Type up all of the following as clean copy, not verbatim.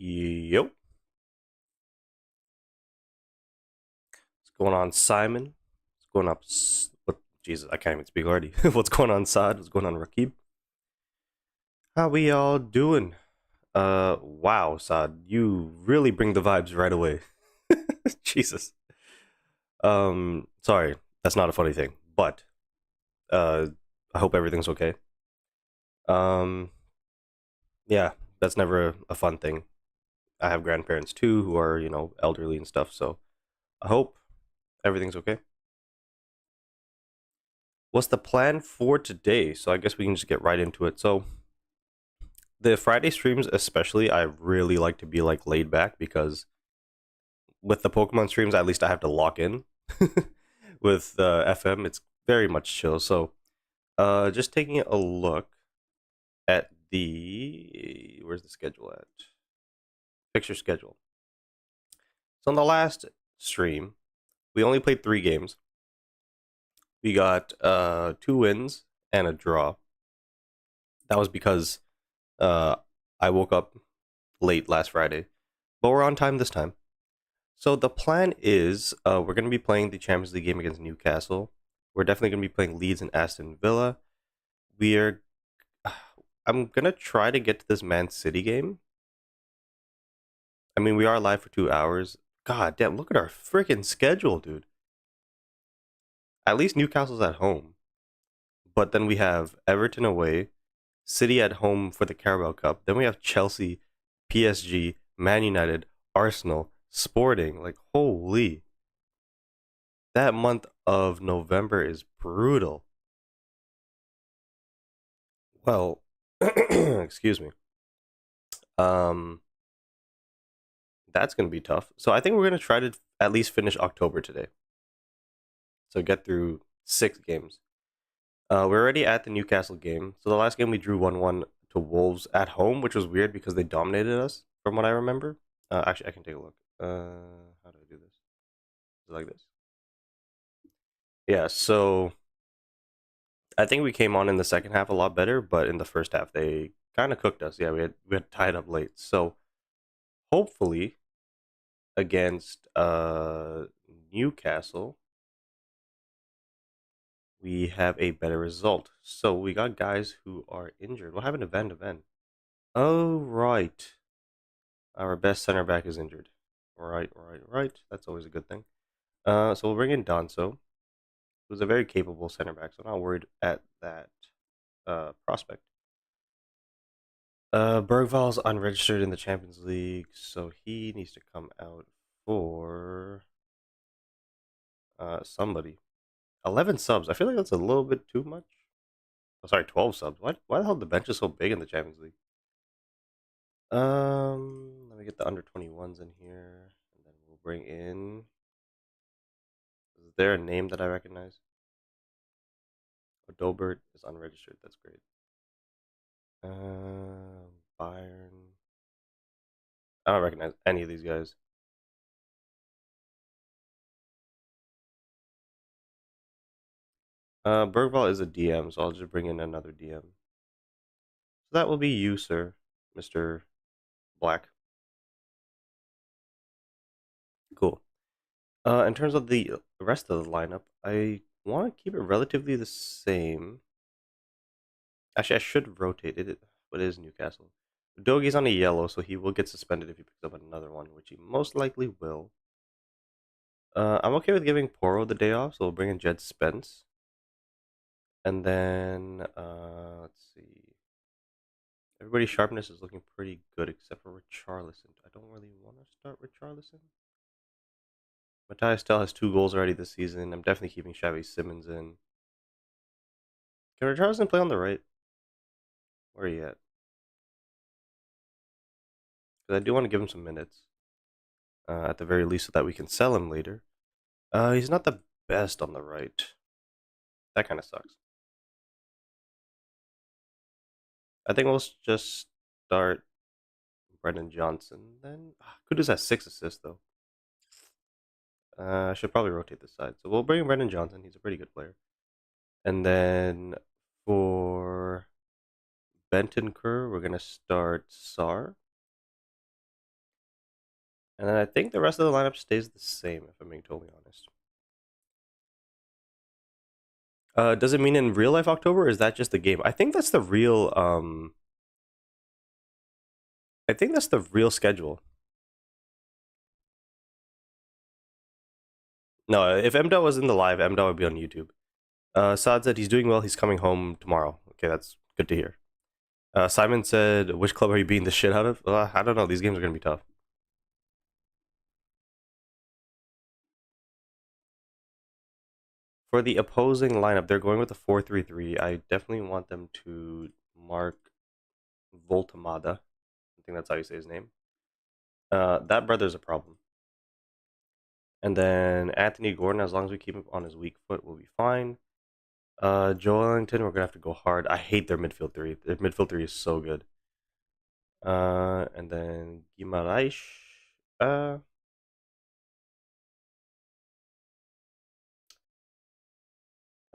Yo, what's going on, Simon? What's going up? What? Jesus, I can't even speak already. What's going on, Saad? What's going on, Rakib? How we all doing? Wow, Saad, you really bring the vibes right away. Jesus. Sorry, that's not a funny thing, but uh, I hope everything's okay. Um, yeah, that's never a fun thing. I have grandparents too who are elderly and stuff, so I hope everything's okay. What's the plan for today? So I guess we can just get right into it. So the Friday streams, especially, I really like to be like laid back because with the Pokemon streams, at least I have to lock in. With FM, it's very much chill. So, just taking a look at the where's the schedule at? Picture schedule. So on the last stream, we only played 3 games. We got 2 wins and a draw. That was because uh I woke up late last Friday, but we're on time this time. So the plan is we're going to be playing the Champions League game against Newcastle. We're definitely going to be playing Leeds and Aston Villa. We're I'm going to try to get to this Man City game. I mean, we are live for 2 hours. God damn, look at our freaking schedule, dude. At least Newcastle's at home. But then we have Everton away, City at home for the Carabao Cup. Then we have Chelsea, PSG, Man United, Arsenal, Sporting. Like, holy. That month of November is brutal. Well, excuse me. Um, that's gonna be tough. So I think we're gonna try to at least finish October today. So get through 6 games. We're already at the Newcastle game. So the last game we drew 1-1 to Wolves at home, which was weird because they dominated us, from what I remember. Actually, I can take a look. How do I do this? Is it like this? Yeah. So I think we came on in the second half a lot better, but in the first half they kind of cooked us. Yeah, we had tied up late. So hopefully against Newcastle, we have a better result. So we got guys who are injured. What happened to Van de Ven? Oh, right. Our best center back is injured. Right, right, right. That's always a good thing. So we'll bring in Danso, who's a very capable center back, so I'm not worried at that prospect. Bergval's unregistered in the Champions League, so he needs to come out for somebody. 11 subs. I feel like that's a little bit too much. Oh, sorry, 12 subs. Why the hell the bench is so big in the Champions League? Let me get the under 21s in here, and then we'll bring in. Is there a name that I recognize? Odobert is unregistered. That's great. Bayern. I don't recognize any of these guys. Bergval is a DM, so I'll just bring in another DM. So that will be you, sir, Mr. Black. Cool. In terms of the rest of the lineup, I want to keep it relatively the same. Actually, I should rotate it, but it is Newcastle. Dogi's on a yellow, so he will get suspended if he picks up another one, which he most likely will. I'm okay with giving Poro the day off, so we'll bring in Jed Spence. And then, let's see. Everybody's sharpness is looking pretty good except for Richarlison. I don't really want to start Richarlison. Matthias Tell has 2 goals already this season. I'm definitely keeping Xavi Simmons in. Can Richarlison play on the right? Where are you at? Because I do want to give him some minutes. At the very least so that we can sell him later. He's not the best on the right. That kind of sucks. I think we'll just start Brendan Johnson then. Kudus has 6 assists though. I should probably rotate this side. So we'll bring in Brendan Johnson. He's a pretty good player. And then for Bentancur, we're gonna start Sar. And then I think the rest of the lineup stays the same, if I'm being totally honest. Does it mean in real life October, or is that just the game? I think that's the real I think that's the real schedule. No, if MDOT was in the live, MDOT would be on YouTube. Saad said he's doing well, he's coming home tomorrow. Okay, that's good to hear. Simon said, which club are you beating the shit out of? I don't know, these games are gonna be tough. For the opposing lineup, they're going with a 4-3-3. I definitely want them to mark Voltamada. I think that's how you say his name. That brother's a problem. And then Anthony Gordon, as long as we keep him on his weak foot, we'll be fine. Joel Ellington, we're gonna have to go hard. I hate their midfield three. Their midfield three is so good. And then Guimaraes. Uh,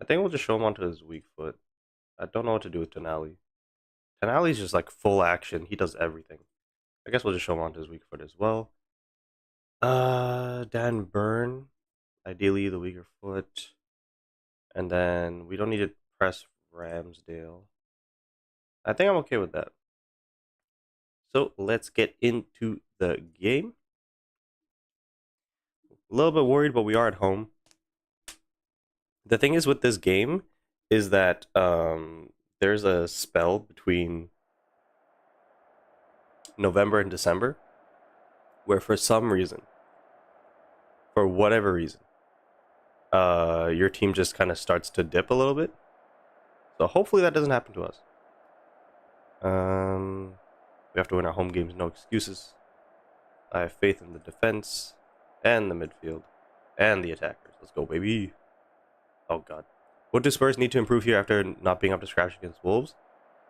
I think we'll just show him onto his weak foot. I don't know what to do with Tonali. Tonali's just like full action. He does everything. I guess we'll just show him onto his weak foot as well. Dan Burn. Ideally the weaker foot. And then we don't need to press Ramsdale. I think I'm okay with that. So let's get into the game. A little bit worried, but we are at home. The thing is with this game is that there's a spell between November and December where for some reason, for whatever reason, your team just kind of starts to dip a little bit. So hopefully that doesn't happen to us. We have to win our home games, no excuses. I have faith in the defense and the midfield and the attackers. Let's go, baby. Oh god. What do Spurs need to improve here after not being up to scratch against Wolves?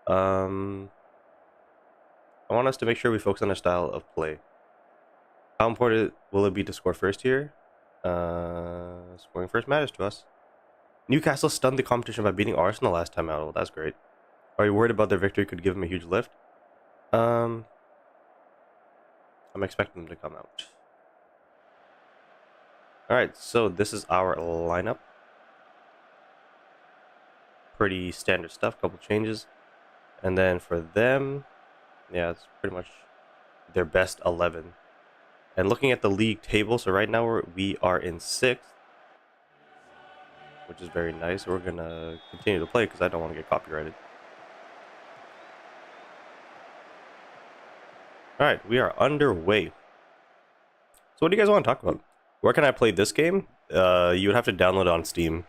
I want us to make sure we focus on our style of play. How important will it be to score first here? Scoring first matters to us. Newcastle stunned the competition by beating Arsenal last time out. Well, that's great. Are you worried about their victory could give them a huge lift? I'm expecting them to come out. Alright, so this is our lineup. Pretty standard stuff, couple changes. And then for them, yeah, it's pretty much their best 11. And looking at the league table, so right now we are in 6th, which is very nice. We're going to continue to play because I don't want to get copyrighted. Alright, we are underway. So what do you guys want to talk about? Where can I play this game? You would have to download it on Steam.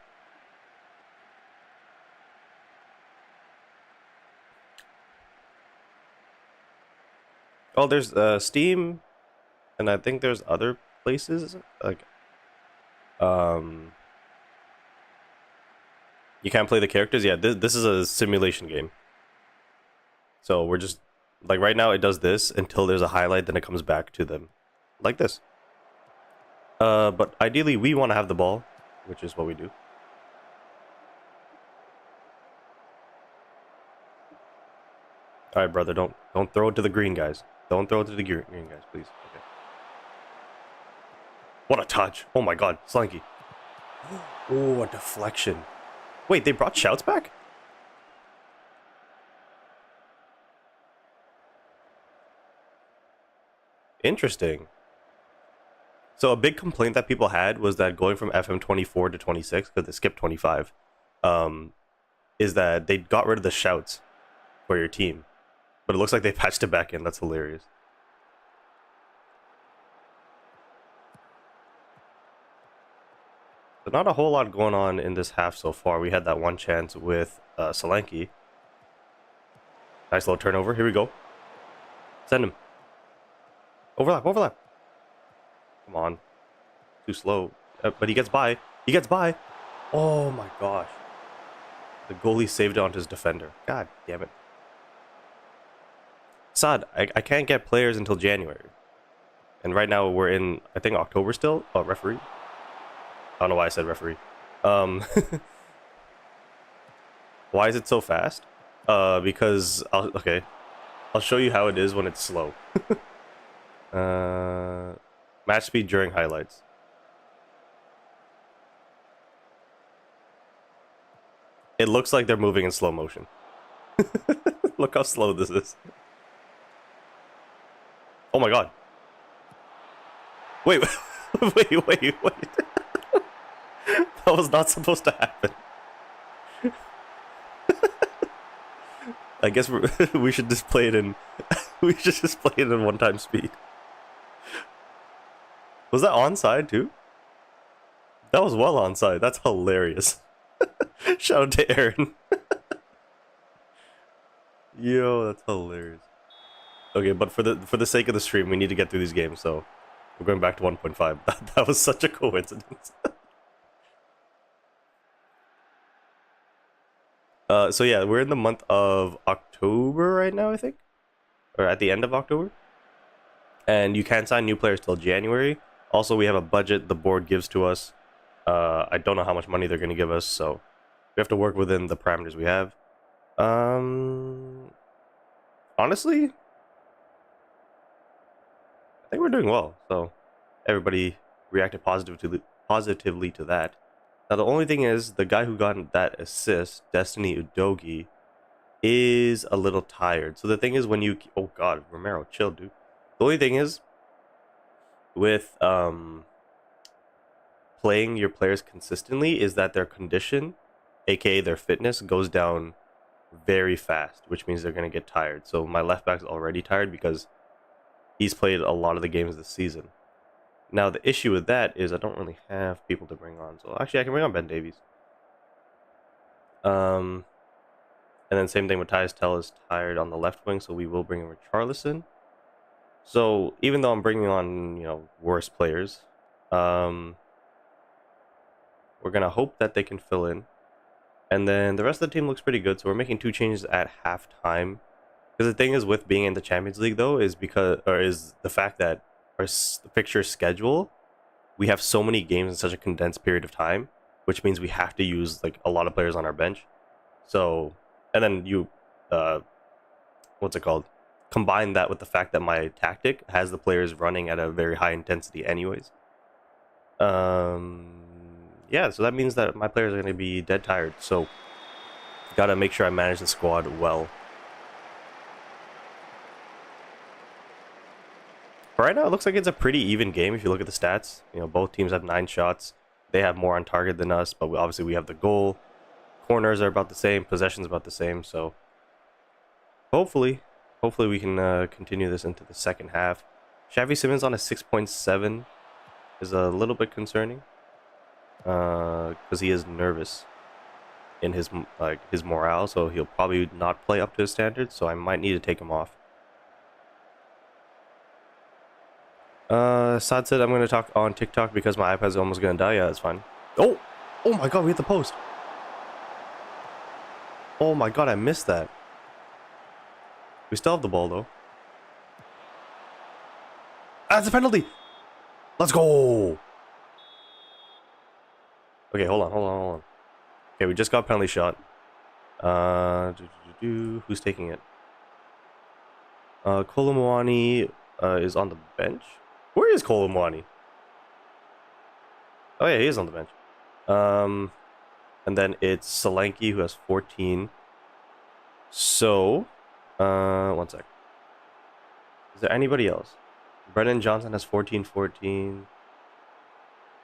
Oh, there's Steam, and I think there's other places like you can't play the characters. Yeah, this is a simulation game. So we're just like right now it does this until there's a highlight, then it comes back to them like this. But ideally we want to have the ball, which is what we do. All right, brother, don't throw it to the green guys. Don't throw it to the green guys, please. Okay. What a touch! Oh my God, Slanky. Oh, a deflection. Wait, they brought shouts back? Interesting. So a big complaint that people had was that going from FM 24 to 26, because they skipped 25, is that they got rid of the shouts for your team. But it looks like they patched it back in. That's hilarious. So not a whole lot going on in this half so far. We had that one chance with Solanke. Nice little turnover. Here we go. Send him. Overlap, overlap. Come on. Too slow. But he gets by. He gets by. Oh my gosh. The goalie saved it onto his defender. God damn it. Saad, I can't get players until January. And right now we're in, I think, October still. Oh, referee. I don't know why I said referee. Why is it so fast? Because I'll show you how it is when it's slow. Match speed during highlights. It looks like they're moving in slow motion. Look how slow this is. Oh my god. Wait, wait. That was not supposed to happen. I guess we should just play it in. We should just play it in 1 time speed. Was that onside too? That was well onside. That's hilarious. Shout out to Aaron. Yo, that's hilarious. Okay, but for the sake of the stream, we need to get through these games, so we're going back to 1.5. That was such a coincidence. So yeah, we're in the month of October right now, I think, or at the end of October, and you can't sign new players till January. Also, we have a budget the board gives to us. I don't know how much money they're going to give us, so we have to work within the parameters we have. Honestly, I think we're doing well. So everybody reacted positively to that. Now the only thing is, the guy who got that assist, Destiny Udogi, is a little tired. So the thing is, when you oh god, Romero, chill, dude. The only thing is, with playing your players consistently, is that their condition, aka their fitness, goes down very fast, which means they're going to get tired. So my left back's already tired because he's played a lot of the games this season. Now the issue with that is I don't really have people to bring on. So actually I can bring on Ben Davies. And then same thing with Tyus Tell is tired on the left wing, so we will bring in Richarlison. So even though I'm bringing on, you know, worse players, we're gonna hope that they can fill in. And then the rest of the team looks pretty good, so we're making 2 changes at halftime. Because the thing is with being in the Champions League though is the fact that our fixture schedule, we have so many games in such a condensed period of time, which means we have to use like a lot of players on our bench. So, and then you what's it called? Combine that with the fact that my tactic has the players running at a very high intensity anyways. Yeah, so that means that my players are going to be dead tired. So, gotta make sure I manage the squad well. Right now, it looks like it's a pretty even game if you look at the stats. You know, both teams have 9 shots. They have more on target than us, but obviously we have the goal. Corners are about the same. Possession's about the same. So, hopefully we can continue this into the second half. Xavi Simons on a 6.7 is a little bit concerning. Because he is nervous in his morale, so he'll probably not play up to his standards, so I might need to take him off. Sad said I'm going to talk on TikTok because my iPad's almost going to die. Yeah, that's fine. Oh my god, we hit the post. Oh my god, I missed that. We still have the ball though. That's a penalty. Let's go. Okay, hold on. Okay, we just got a penalty shot. Who's taking it? Kolomwani is on the bench. Where is Kolomwani? Oh yeah, he is on the bench. And then it's Solanke who has 14. So, 1 sec. Is there anybody else? Brennan Johnson has 14.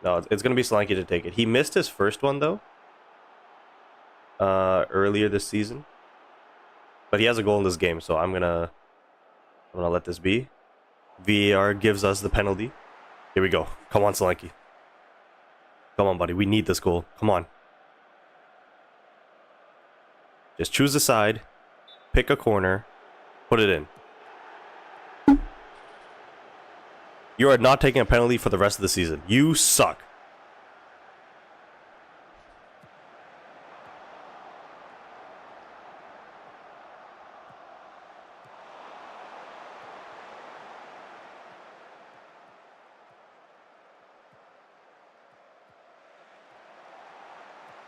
No, it's going to be Solanke to take it. He missed his first one, though. Earlier this season. But he has a goal in this game, so I'm gonna let this be. VAR gives us the penalty. Here we go. Come on, Solanke. Come on, buddy. We need this goal. Come on. Just choose a side. Pick a corner. Put it in. You are not taking a penalty for the rest of the season. You suck.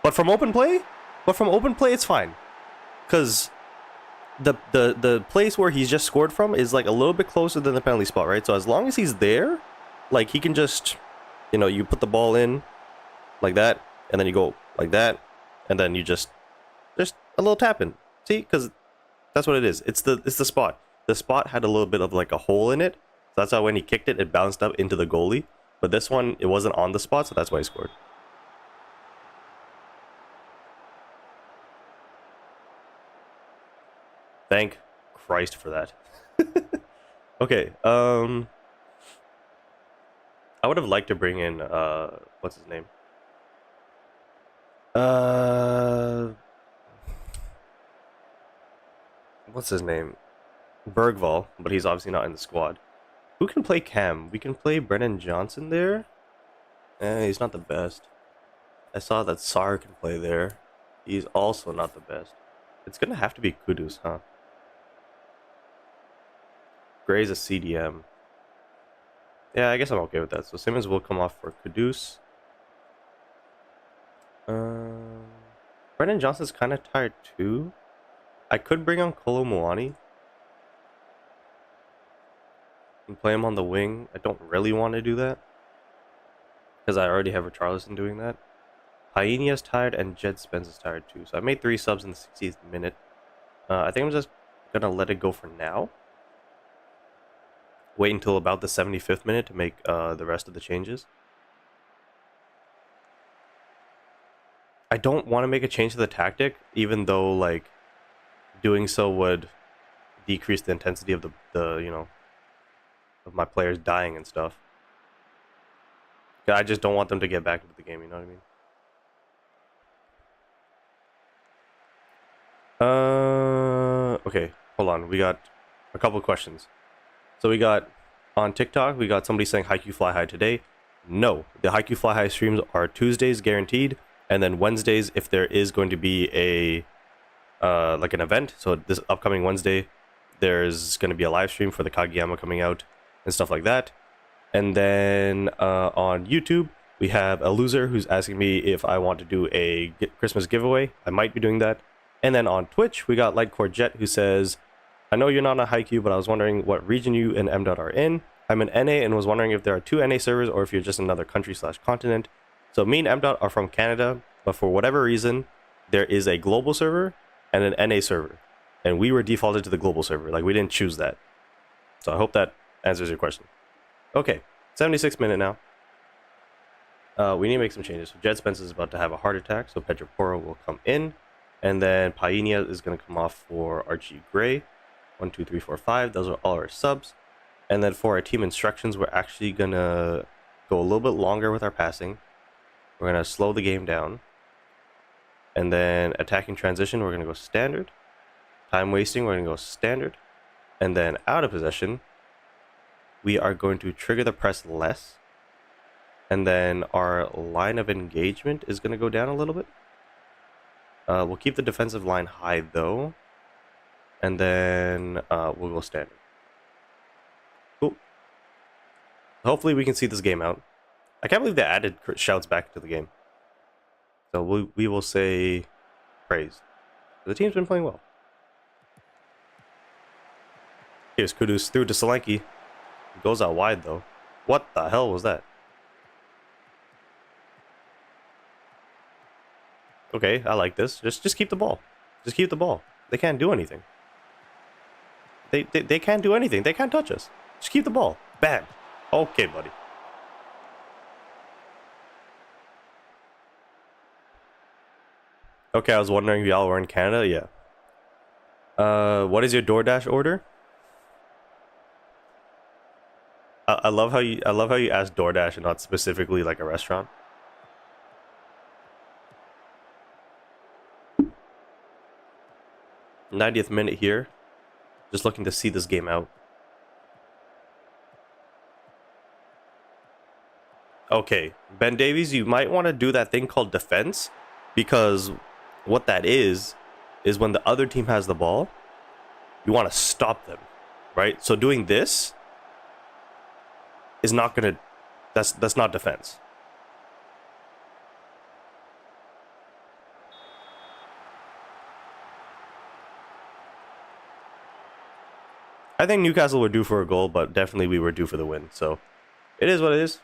But from open play? It's fine. Because the place where he's just scored from is like a little bit closer than the penalty spot, right? So as long as he's there, Like he can just, you put the ball in like that, and then you go like that, and then you just a little tap in. See, because that's what it is. It's the spot. The spot had a little bit of like a hole in it. So that's why when he kicked it, it bounced up into the goalie. But this one, it wasn't on the spot, so that's why he scored. Thank Christ for that. Okay, I would have liked to bring in what's his name? Uh what's his name? Bergvall, but he's obviously not in the squad. Who can play Cam? We can play Brennan Johnson there. He's not the best. I saw that Sar can play there. He's also not the best. It's gonna have to be Kudus, huh? Gray's a CDM. Yeah, I guess I'm okay with that. So Simmons will come off for Kudus. Um, Brennan Johnson's kind of tired too. I could bring on Kolo Muani and play him on the wing. I don't really want to do that because I already have Richarlison doing that. Painia's tired and Jed Spence is tired too. So I made 3 subs in the 60th minute. I think I'm just gonna let it go for now. Wait until about the 75th minute to make the rest of the changes. I don't want to make a change to the tactic, even though like doing so would decrease the intensity of the of my players dying and stuff. I just don't want them to get back into the game, you know what I mean? Okay, hold on. We got a couple questions. So we got on TikTok, we got somebody saying Haiku Fly High today. No, the Haiku Fly High streams are Tuesdays guaranteed, and then Wednesdays if there is going to be a like an event. So this upcoming Wednesday, there's going to be a live stream for the Kageyama coming out and stuff like that. And then on YouTube, we have a loser who's asking me if I want to do a Christmas giveaway. I might be doing that. And then on Twitch, we got Lightcore Jet who says, I know you're not on Haiku, but I was wondering what region you and M. are in. I'm in NA and was wondering if there are 2 NA servers or if you're just another country/continent. So me and M. are from Canada, but for whatever reason, there is a global server and an NA server. And we were defaulted to the global server. Like, we didn't choose that. So I hope that answers your question. Okay, 76th minute now. We need to make some changes. So Jed Spence is about to have a heart attack, so Pedro Porro will come in. And then Painia is going to come off for Archie Gray. 1, 2, 3, 4, 5. Those are all our subs. And then for our team instructions, we're actually going to go a little bit longer with our passing. We're going to slow the game down. And then attacking transition, we're going to go standard. Time wasting, we're going to go standard. And then out of possession, we are going to trigger the press less. And then our line of engagement is going to go down a little bit. We'll keep the defensive line high though. And then we'll go standard. Cool. Hopefully we can see this game out. I can't believe they added shouts back to the game. So we will say praise. The team's been playing well. Here's Kudus through to Solanke. Goes out wide though. What the hell was that? Okay, I like this. Just keep the ball. Just keep the ball. They can't do anything. They can't do anything. They can't touch us. Just keep the ball. Bam. Okay, buddy. Okay, I was wondering if y'all were in Canada. Yeah. What is your DoorDash order? I love how you asked DoorDash and not specifically like a restaurant. 90th minute here. Just looking to see this game out. Okay, Ben Davies, you might want to do that thing called defense, because what that is when the other team has the ball, you want to stop them, right? So doing this is not gonna. That's not defense. I think Newcastle were due for a goal, but definitely we were due for the win. So It is what it is.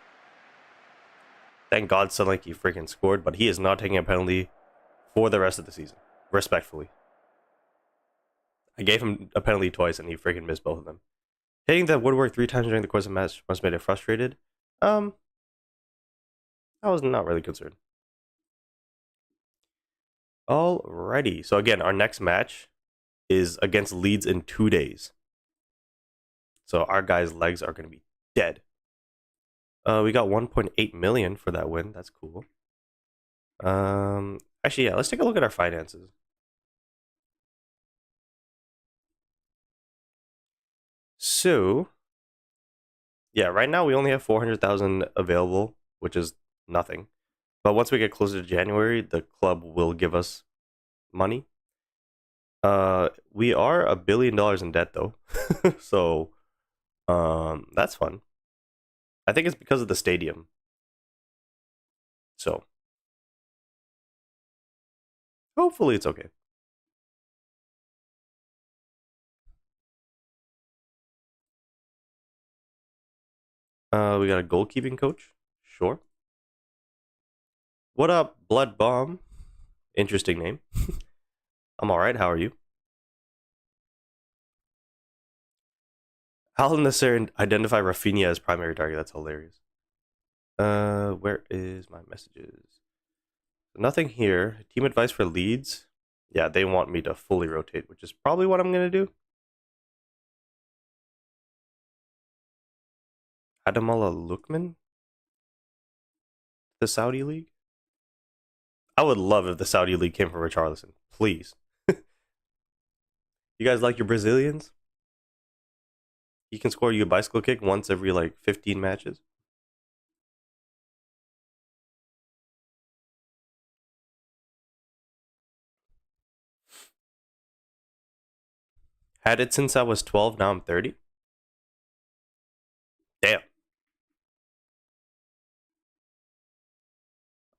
Thank God Solanke freaking scored, but he is not taking a penalty for the rest of the season. Respectfully. I gave him a penalty twice and he freaking missed both of them. Hitting the woodwork 3 times during the course of the match must have made it frustrated. I was not really concerned. Alrighty. So again, our next match is against Leeds in 2 days. So our guys' legs are going to be dead. We got 1.8 million for that win. That's cool. Actually, yeah, let's take a look at our finances. So, yeah, right now we only have 400,000 available, which is nothing. But once we get closer to January, the club will give us money. We are $1 billion in debt though. So, that's fun. I think it's because of the stadium. So, hopefully it's okay. We got a goalkeeping coach. Sure. What up, Blood Bomb? Interesting name. I'm alright, how are you? How necessary identify Rafinha as primary target? That's hilarious. Where is my messages? Nothing here. Team advice for Leeds. Yeah, they want me to fully rotate, which is probably what I'm gonna do. Ademola Lookman? The Saudi League? I would love if the Saudi League came from Richarlison. Please. You guys like your Brazilians? He can score you a bicycle kick once every like 15 matches. Had it since I was 12, now I'm 30. Damn.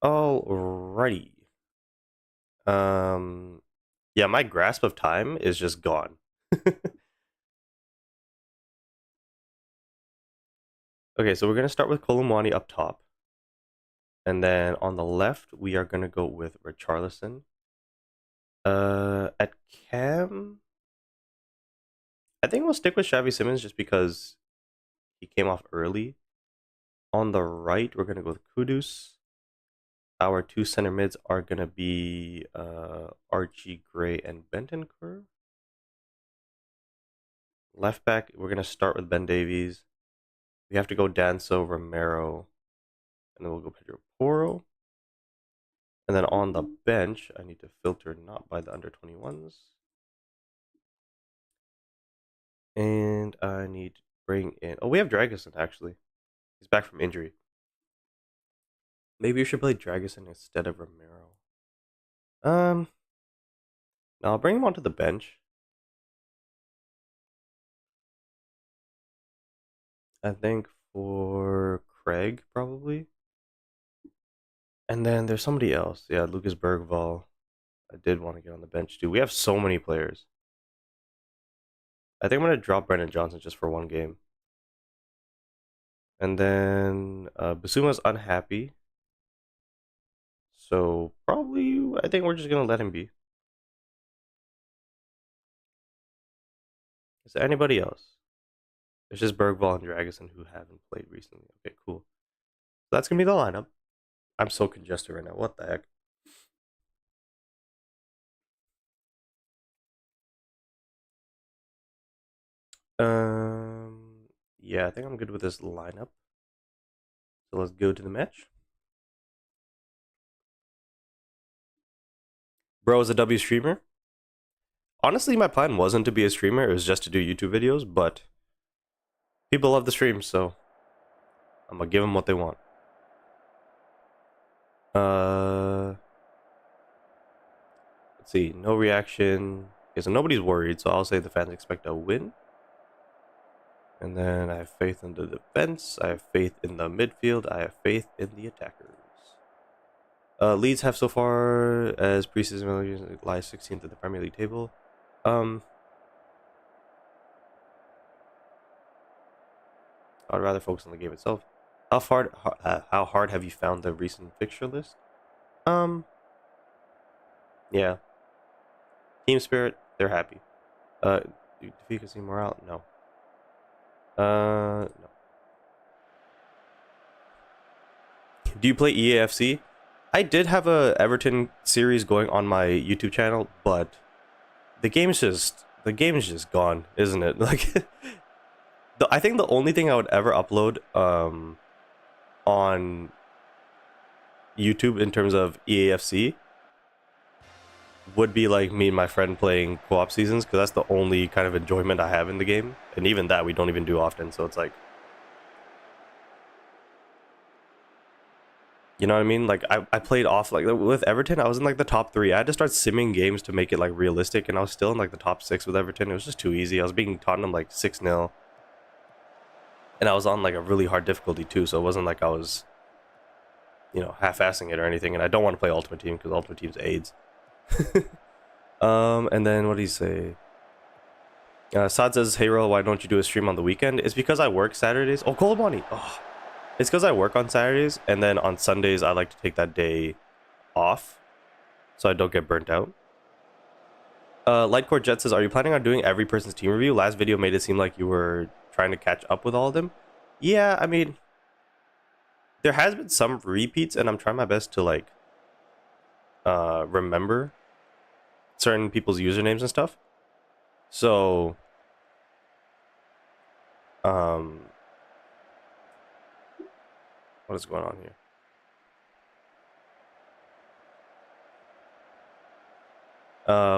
Alrighty. Yeah, my grasp of time is just gone. Okay, so we're gonna start with Kolumwani up top. And then on the left, we are gonna go with Richarlison. At Cam, I think we'll stick with Xavi Simons just because he came off early. On the right, we're gonna go with Kudus. Our two center mids are gonna be Archie Gray and Bentancur. Left back, we're gonna start with Ben Davies. We have to go Danso, Romero, and then we'll go Pedro Porro. And then on the bench, I need to filter not by the under 21s. And I need to bring in. Oh, we have Dragusin actually. He's back from injury. Maybe you should play Dragusin instead of Romero. No, I'll bring him onto the bench. I think for Craig probably. And then there's somebody else. Yeah, Lucas Bergvall. I did want to get on the bench too. We have so many players. I think I'm gonna drop Brendan Johnson just for one game. And then Basuma's unhappy. So probably I think we're just gonna let him be. Is there anybody else? There's just Bergvall and Dragusin who haven't played recently. Okay, cool. So that's gonna be the lineup. I'm so congested right now. What the heck? Yeah, I think I'm good with this lineup. So let's go to the match. Bro is a W streamer. Honestly, my plan wasn't to be a streamer. It was just to do YouTube videos, but people love the stream, so I'm gonna give them what they want. Let's see. No reaction. Okay, so nobody's worried, so I'll say the fans expect a win. And then I have faith in the defense. I have faith in the midfield. I have faith in the attackers. Leeds have so far as preseason lie 16th in the Premier League table. I'd rather focus on the game itself. How hard have you found the recent fixture list? Um, yeah. Team spirit, they're happy. Efficacy, morale, no. No. Do you play EAFC? I did have a Everton series going on my YouTube channel, but the game's just gone, isn't it? Like, I think the only thing I would ever upload on YouTube in terms of EAFC would be like me and my friend playing co-op seasons, because that's the only kind of enjoyment I have in the game, and even that we don't even do often. So it's like, you know what I mean? Like I played off like with Everton, I was in like the top 3. I had to start simming games to make it like realistic, and I was still in like the top 6 with Everton. It was just too easy. I was beating Tottenham like 6-0, and I was on like a really hard difficulty too, so it wasn't like I was, you know, half-assing it or anything. And I don't want to play Ultimate Team because Ultimate Team's AIDS. And then what do you say? Sad says, "Hey Ro, why don't you do a stream on the weekend?" It's because I work Saturdays. Oh, Kolobani. Oh, it's because I work on Saturdays, and then on Sundays I like to take that day off, so I don't get burnt out. Lightcore Jet says, "Are you planning on doing every person's team review? Last video made it seem like you were trying to catch up with all of them." Yeah, I mean, there has been some repeats, and I'm trying my best to like remember certain people's usernames and stuff. So, what is going on here?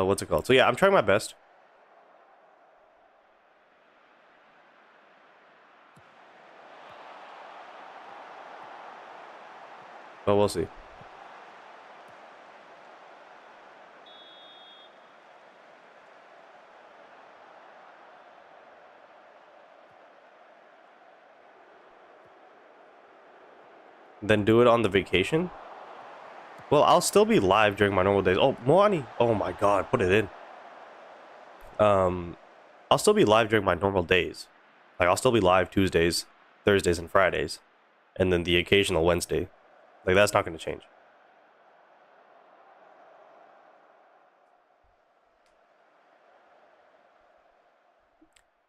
What's it called? So yeah, I'm trying my best. But we'll see. Then do it on the vacation? Well, I'll still be live during my normal days. Oh, Moani! Oh my god, put it in. I'll still be live during my normal days. Like, I'll still be live Tuesdays, Thursdays, and Fridays. And then the occasional Wednesday. Like, that's not going to change.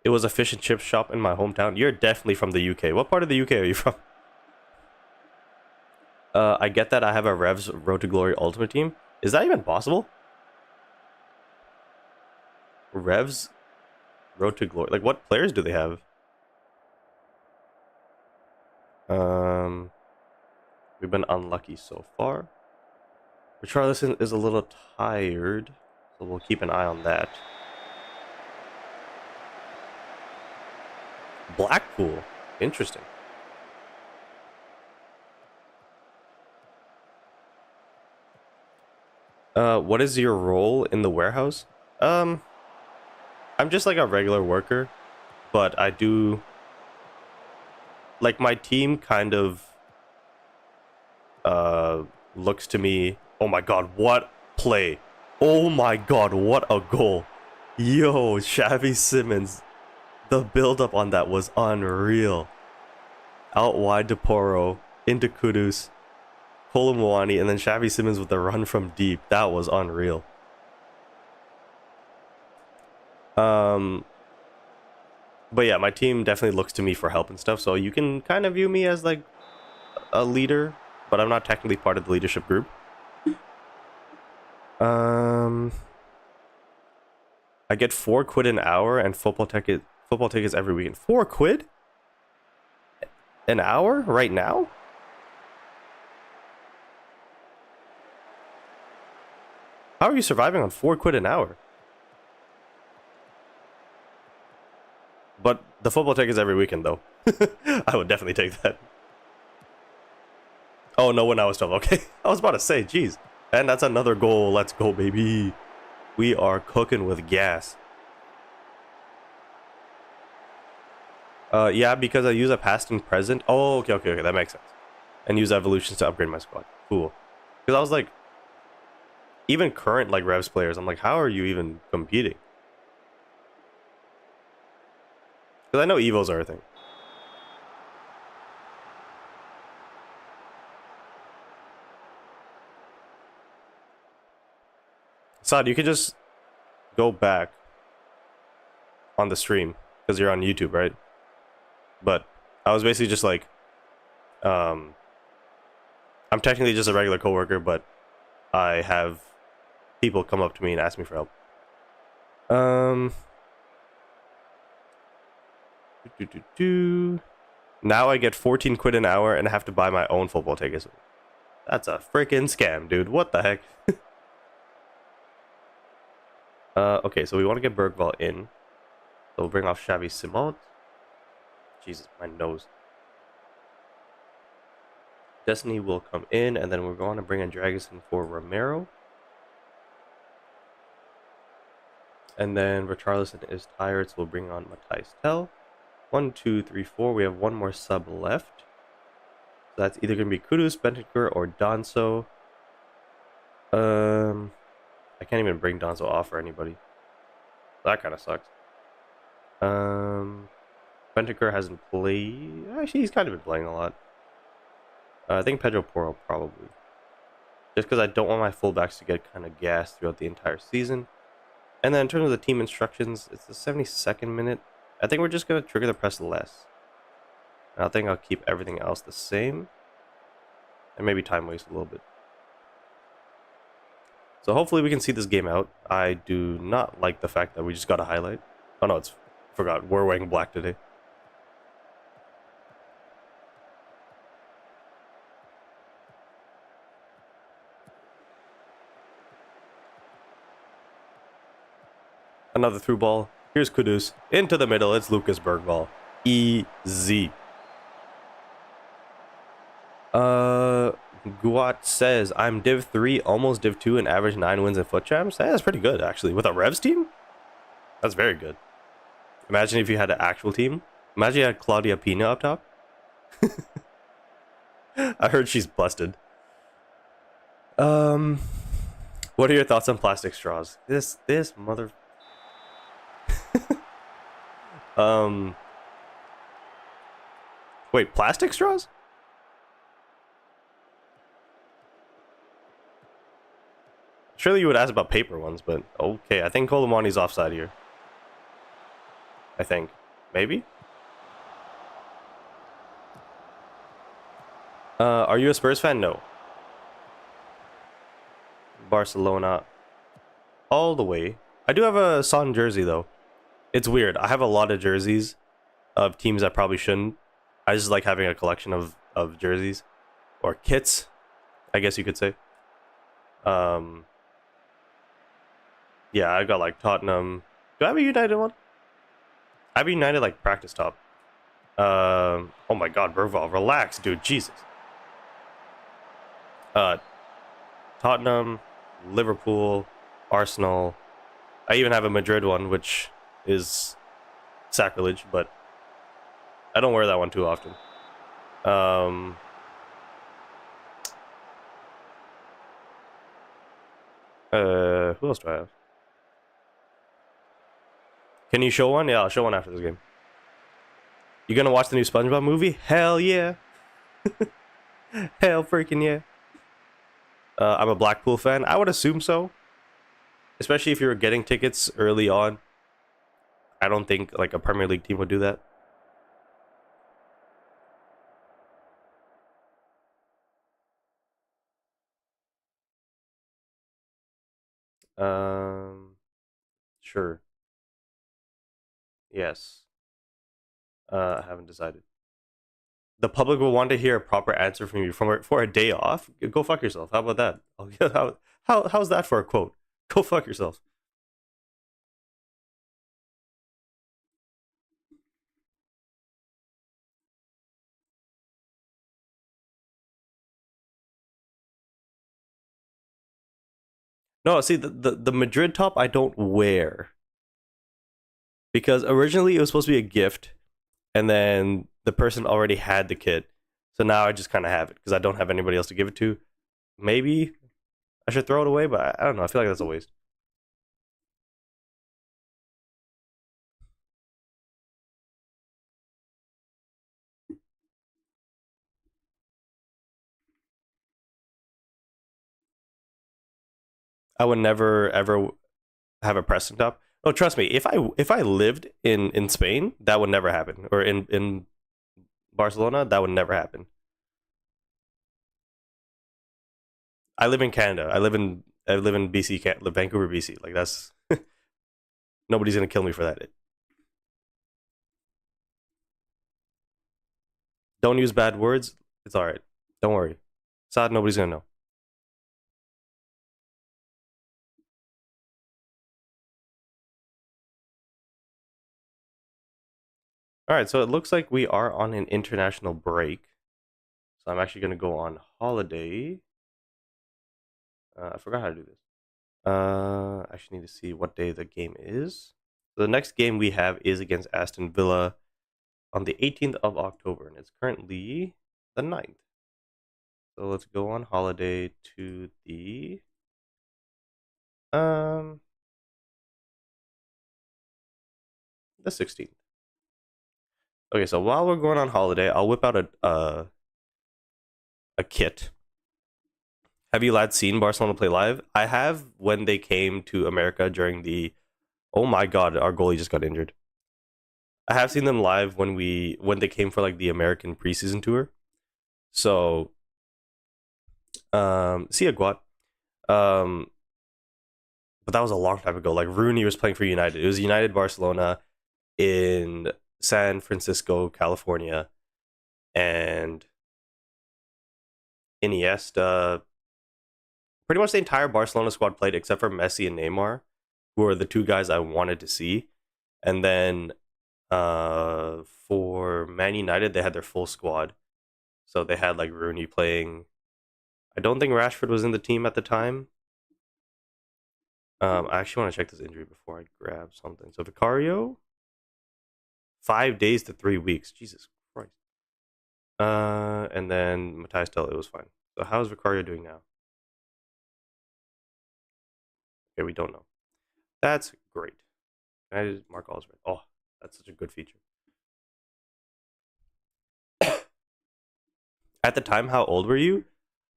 It was a fish and chip shop in my hometown. You're definitely from the UK. What part of the UK are you from? I get that I have a Revs Road to Glory Ultimate Team. Is that even possible? Revs Road to Glory. Like, what players do they have? We've been unlucky so far. Richarlison is a little tired, so we'll keep an eye on that. Blackpool. Interesting. What is your role in the warehouse? I'm just like a regular worker, but I do like my team kind of looks to me. Oh my god, what play! Oh my god, what a goal! Yo, Xavi Simons. The build-up on that was unreal. Out wide to Poro, into Kudus, Kolomwani, and then Xavi Simons with the run from deep. That was unreal. But yeah, my team definitely looks to me for help and stuff, so you can kind of view me as like a leader, but I'm not technically part of the leadership group. I get £4 an hour and football tickets every weekend. £4 an hour right now? How are you surviving on £4 an hour? But the football tickets every weekend, though. I would definitely take that. Oh, no, when I was 12. Okay. I was about to say, geez. And that's another goal. Let's go, baby. We are cooking with gas. Yeah, because I use a past and present. Oh, okay. That makes sense. And use evolutions to upgrade my squad. Cool. Because I was like, even current like Revs players, I'm like, how are you even competing? Because I know Evos are a thing. Saad, you could just go back on the stream because you're on YouTube, right? But I was basically just like, um, I'm technically just a regular coworker, but I have people come up to me and ask me for help. Um, do, do, do. Now I get 14 quid an hour and I have to buy my own football tickets. That's a freaking scam, dude. What the heck? Okay, so we want to get Bergvall in. So we'll bring off Xavi Simons. Jesus, my nose. Destiny will come in, and then we're going to bring in Dragusin for Romero. And then Richarlison is tired, so we'll bring on Matthijs Tel. 1, 2, 3, 4. We have one more sub left. So that's either going to be Kudus, Bentancur, or Danso. I can't even bring Danso off for anybody. That kind of sucks. Bentancur hasn't played. Actually, he's kind of been playing a lot. I think Pedro Porro probably. Just because I don't want my fullbacks to get kind of gassed throughout the entire season. And then in terms of the team instructions, it's the 72nd minute. I think we're just going to trigger the press less. And I think I'll keep everything else the same. And maybe time waste a little bit. So hopefully we can see this game out. I do not like the fact that we just got a highlight. Oh no, I forgot. We're wearing black today. Another through ball. Here's Kudus. Into the middle. It's Lucas Bergvall. Easy. Guat says, I'm Div 3, almost Div 2, and average 9 wins in foot champs. Hey, that's pretty good, actually. With a Revs team? That's very good. Imagine if you had an actual team. Imagine you had Claudia Pina up top. I heard she's busted. What are your thoughts on plastic straws? This mother... Wait, plastic straws? Surely you would ask about paper ones, but okay. I think Colomani's offside here. I think. Maybe? Are you a Spurs fan? No. Barcelona. All the way. I do have a Son jersey, though. It's weird. I have a lot of jerseys of teams that probably shouldn't. I just like having a collection of jerseys. Or kits, I guess you could say. Yeah, I got like Tottenham. Do I have a United one? I have a United like practice top. Oh my god, Bergvall, relax, dude. Jesus. Tottenham, Liverpool, Arsenal. I even have a Madrid one, which is sacrilege, but I don't wear that one too often. Who else do I have? Can you show one? Yeah, I'll show one after this game. You gonna watch the new SpongeBob movie? Hell yeah. Hell freaking yeah. I'm a Blackpool fan. I would assume so. Especially if you were getting tickets early on. I don't think like a Premier League team would do that. Sure. Yes. I haven't decided. The public will want to hear a proper answer from you for a day off. Go fuck yourself. How about that? How's that for a quote? Go fuck yourself. No, see the Madrid top I don't wear because originally it was supposed to be a gift, and then the person already had the kit, so now I just kind of have it because I don't have anybody else to give it to. Maybe I should throw it away, but I don't know. I feel like that's a waste. I would never ever have a pressing top. Oh, trust me, if I lived in Spain, that would never happen. Or in Barcelona, that would never happen. I live in Canada. I live in BC, Vancouver, BC. Like that's nobody's gonna kill me for that. Don't use bad words. It's all right. Don't worry. Sad. Nobody's gonna know. All right. So it looks like we are on an international break. So I'm actually gonna go on holiday. I forgot how to do this. I actually need to see what day the game is. The next game we have is against Aston Villa on the 18th of October, and it's currently the 9th. So let's go on holiday to um the 16th. Okay, so while we're going on holiday, I'll whip out a kit. Have you lads seen Barcelona play live? I have when they came to America during the oh my god, our goalie just got injured. I have seen them live when they came for like the American preseason tour. So see ya Guat. Um but that was a long time ago. Like Rooney was playing for United. It was United Barcelona in San Francisco, California, and Iniesta. Pretty much the entire Barcelona squad played except for Messi and Neymar, who are the two guys I wanted to see. And then for Man United, they had their full squad. So they had like Rooney playing. I don't think Rashford was in the team at the time. I actually want to check this injury before I grab something. So Vicario, 5 days to 3 weeks. Jesus Christ. And then Matthias Dell, it was fine. So how's Vicario doing now? Okay, we don't know. That's great. Can I just mark all as red? Oh, that's such a good feature. At the time, how old were you?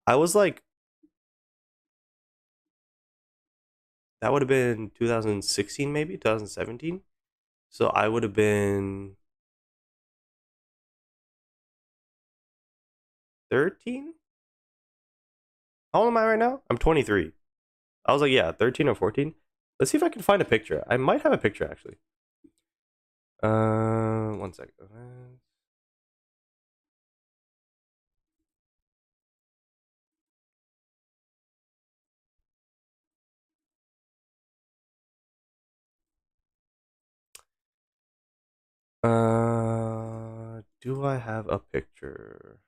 I was like, that would have been 2016, maybe 2017. So I would have been 13. How old am I right now? I'm 23. I was like, yeah, 13 or 14. Let's see if I can find a picture. I might have a picture actually. One second. Do I have a picture?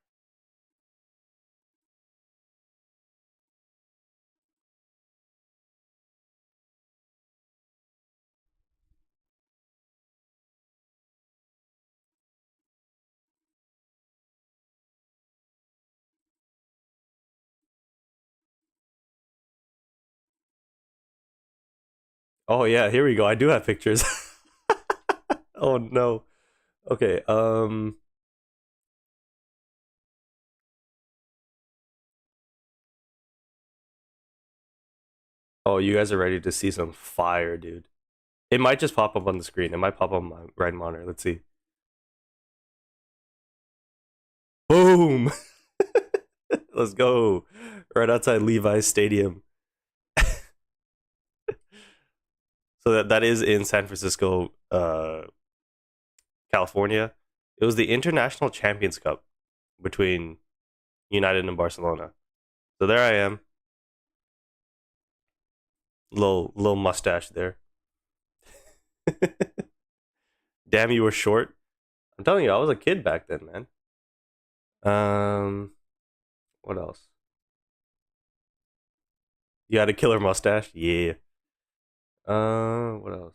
Oh yeah, here we go. I do have pictures. Oh no. Okay. Oh, you guys are ready to see some fire, dude. It might just pop up on the screen. It might pop up on my right monitor. Let's see. Boom. Let's go. Right outside Levi's Stadium. So that is in San Francisco, California. It was the International Champions Cup between United and Barcelona. So there I am. Little mustache there. Damn, you were short. I'm telling you, I was a kid back then, man. Um, what else? You had a killer mustache? Yeah. What else?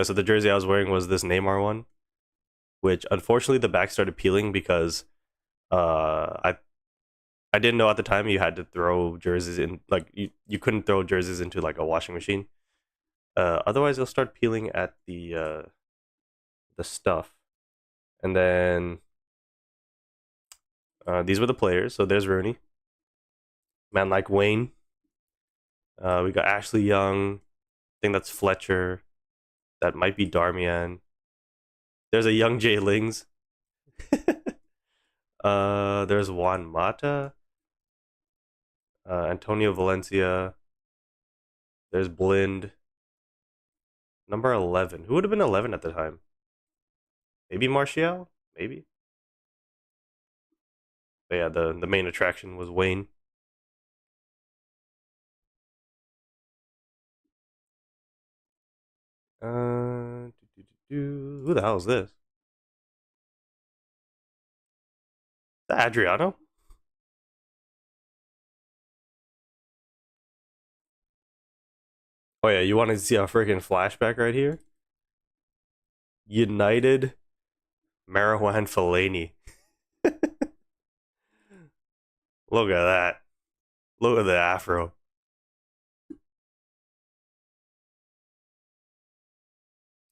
So the jersey I was wearing was this Neymar one, which unfortunately the back started peeling because I didn't know at the time you had to throw jerseys in like you couldn't throw jerseys into like a washing machine. Otherwise they'll start peeling at the stuff. And then these were the players. So there's Rooney, man like Wayne, We got Ashley Young. I think that's Fletcher. That might be Darmian. There's a young Jay Lings. There's Juan Mata. Antonio Valencia. There's Blind. Number 11. Who would have been 11 at the time? Maybe Martial? Maybe. But yeah, the main attraction was Wayne. Who the hell is this? Is that Adriano? Oh yeah, you want to see a freaking flashback right here? United Marijuana Fellaini. Look at that. Look at the afro.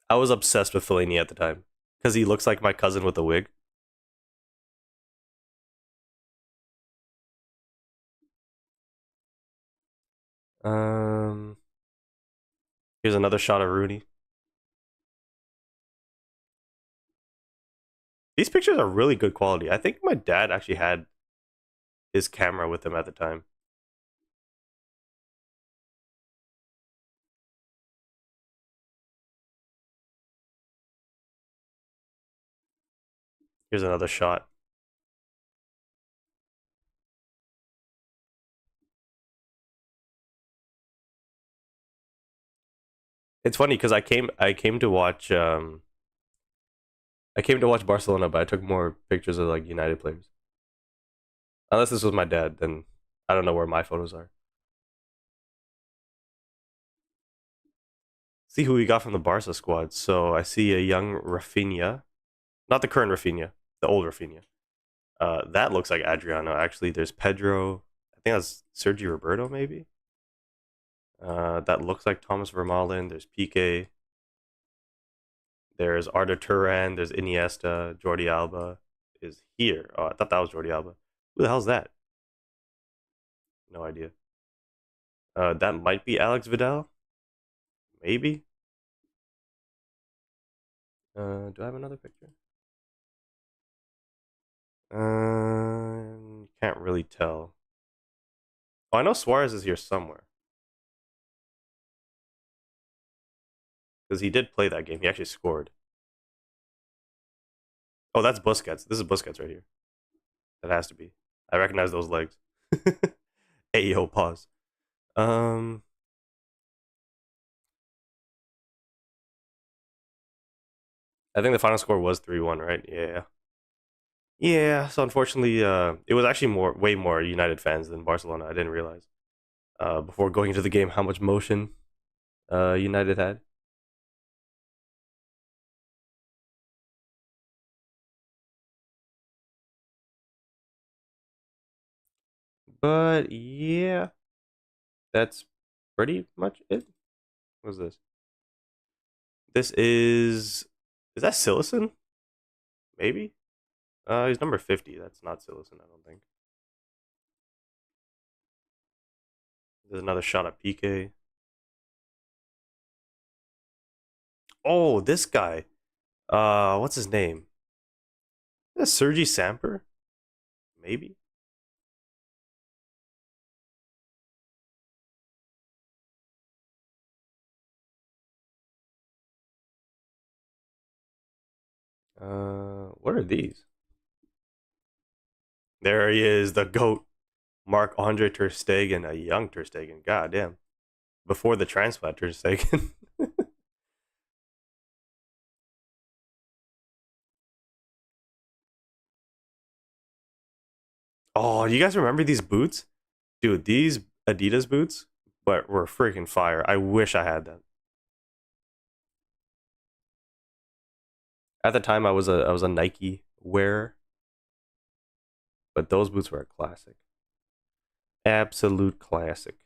I was obsessed with Fellaini at the time because he looks like my cousin with a wig. Um, Here's another shot of Rooney. These pictures are really good quality. I think my dad actually had his camera with him at the time. Here's another shot. It's funny because I came to watch Barcelona, but I took more pictures of like United players. Unless this was my dad, then I don't know where my photos are. See who we got from the Barca squad. So I see a young Rafinha, not the current Rafinha, the old Rafinha. That looks like Adriano. Actually, there's Pedro. I think that's Sergio Roberto, maybe. That looks like Thomas Vermaelen. There's Pique. There's Arda Turan. There's Iniesta. Jordi Alba is here. Oh, I thought that was Jordi Alba. Who the hell's that? No idea. That might be Alex Vidal. Maybe. Do I have another picture? Can't really tell. Oh, I know Suarez is here somewhere because he did play that game. He actually scored. Oh, that's Busquets. This is Busquets right here. That has to be. I recognize those legs. Hey, yo, pause. Um, I think the final score was 3-1, right? Yeah. Yeah, so unfortunately, it was actually way more United fans than Barcelona. I didn't realize before going into the game how much motion United had. But yeah, that's pretty much it. What is this? This is that Silison? Maybe. He's number 50. That's not Silison, I don't think. There's another shot at PK. Oh, this guy. What's his name? Is that Sergi Samper? Maybe. What are these? There he is, the goat, Mark Andre Ter Stegen, a young Ter Stegen. God damn. Before the transplant, Ter Stegen. Oh, you guys remember these boots? Dude, these Adidas boots, but were freaking fire. I wish I had them. At the time, I was a Nike wearer, but those boots were a classic, absolute classic.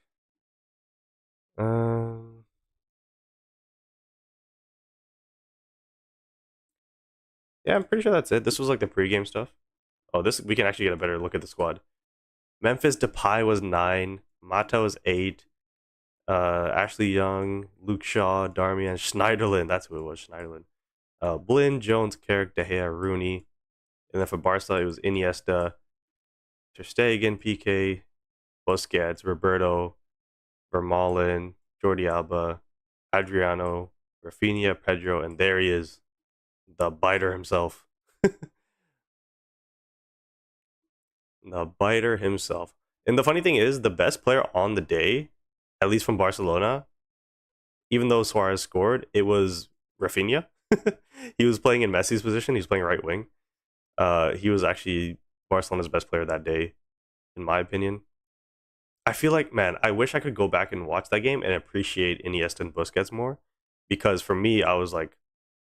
Um, yeah, I'm pretty sure that's it. This was like the pregame stuff. Oh, this we can actually get a better look at the squad. Memphis Depay was 9. Mata was 8. Ashley Young, Luke Shaw, Darmian, Schneiderlin. That's who it was, Schneiderlin. Blin, Jones, Carrick, De Gea, Rooney. And then for Barca, it was Iniesta, Ter Stegen, PK, Busquets, Roberto, Vermaelen, Jordi Alba, Adriano, Rafinha, Pedro, and there he is, the biter himself. The biter himself. And the funny thing is, the best player on the day, at least from Barcelona, even though Suarez scored, it was Rafinha. He was playing in Messi's position. He was playing right wing. He was actually Barcelona's best player that day, in my opinion. I feel like, man, I wish I could go back and watch that game and appreciate Iniesta and Busquets more, because for me, I was like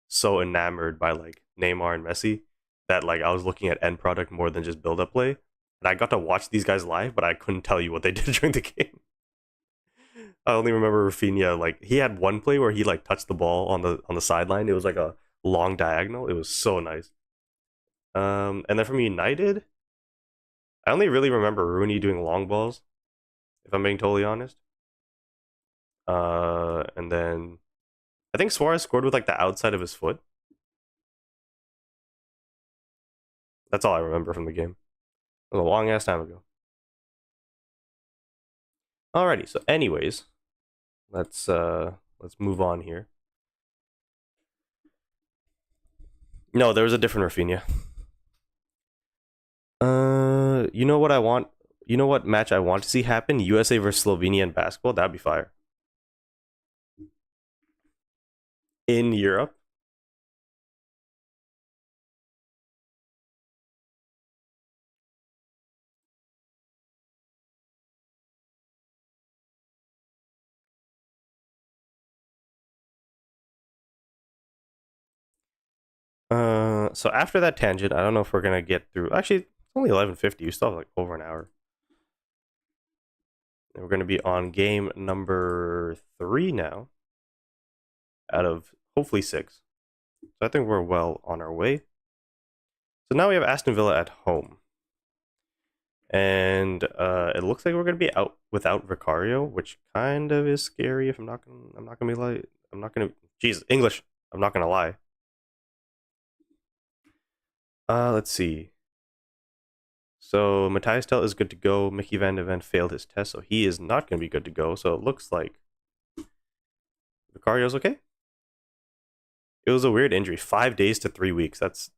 so enamored by like Neymar and Messi that like I was looking at end product more than just build up play. And I got to watch these guys live, but I couldn't tell you what they did during the game. I only remember Rafinha, like he had one play where he like touched the ball on the sideline. It was like a long diagonal. It was so nice. And then from United, I only really remember Rooney doing long balls, if I'm being totally honest. And then I think Suarez scored with like the outside of his foot. That's all I remember from the game. It was a long ass time ago. Alrighty, so anyways, let's move on here. No, there was a different Rafinha. You know what I want? You know what match I want to see happen? USA versus Slovenia in basketball. That'd be fire. In Europe. So after that tangent, I don't know if we're gonna get through. Actually, it's only 11:50. You still have like over an hour. And we're gonna be on game number 3 now, out of hopefully 6. So I think we're well on our way. So now we have Aston Villa at home, and it looks like we're gonna be out without Vicario, which kind of is scary. If I'm not gonna be like, I'm not gonna. Jeez, English. I'm not gonna lie. Let's see. So Matthias Tell is good to go. Mickey Van de Ven failed his test, so he is not going to be good to go. So it looks like Vicario's okay. It was a weird injury. 5 days to 3 weeks. That's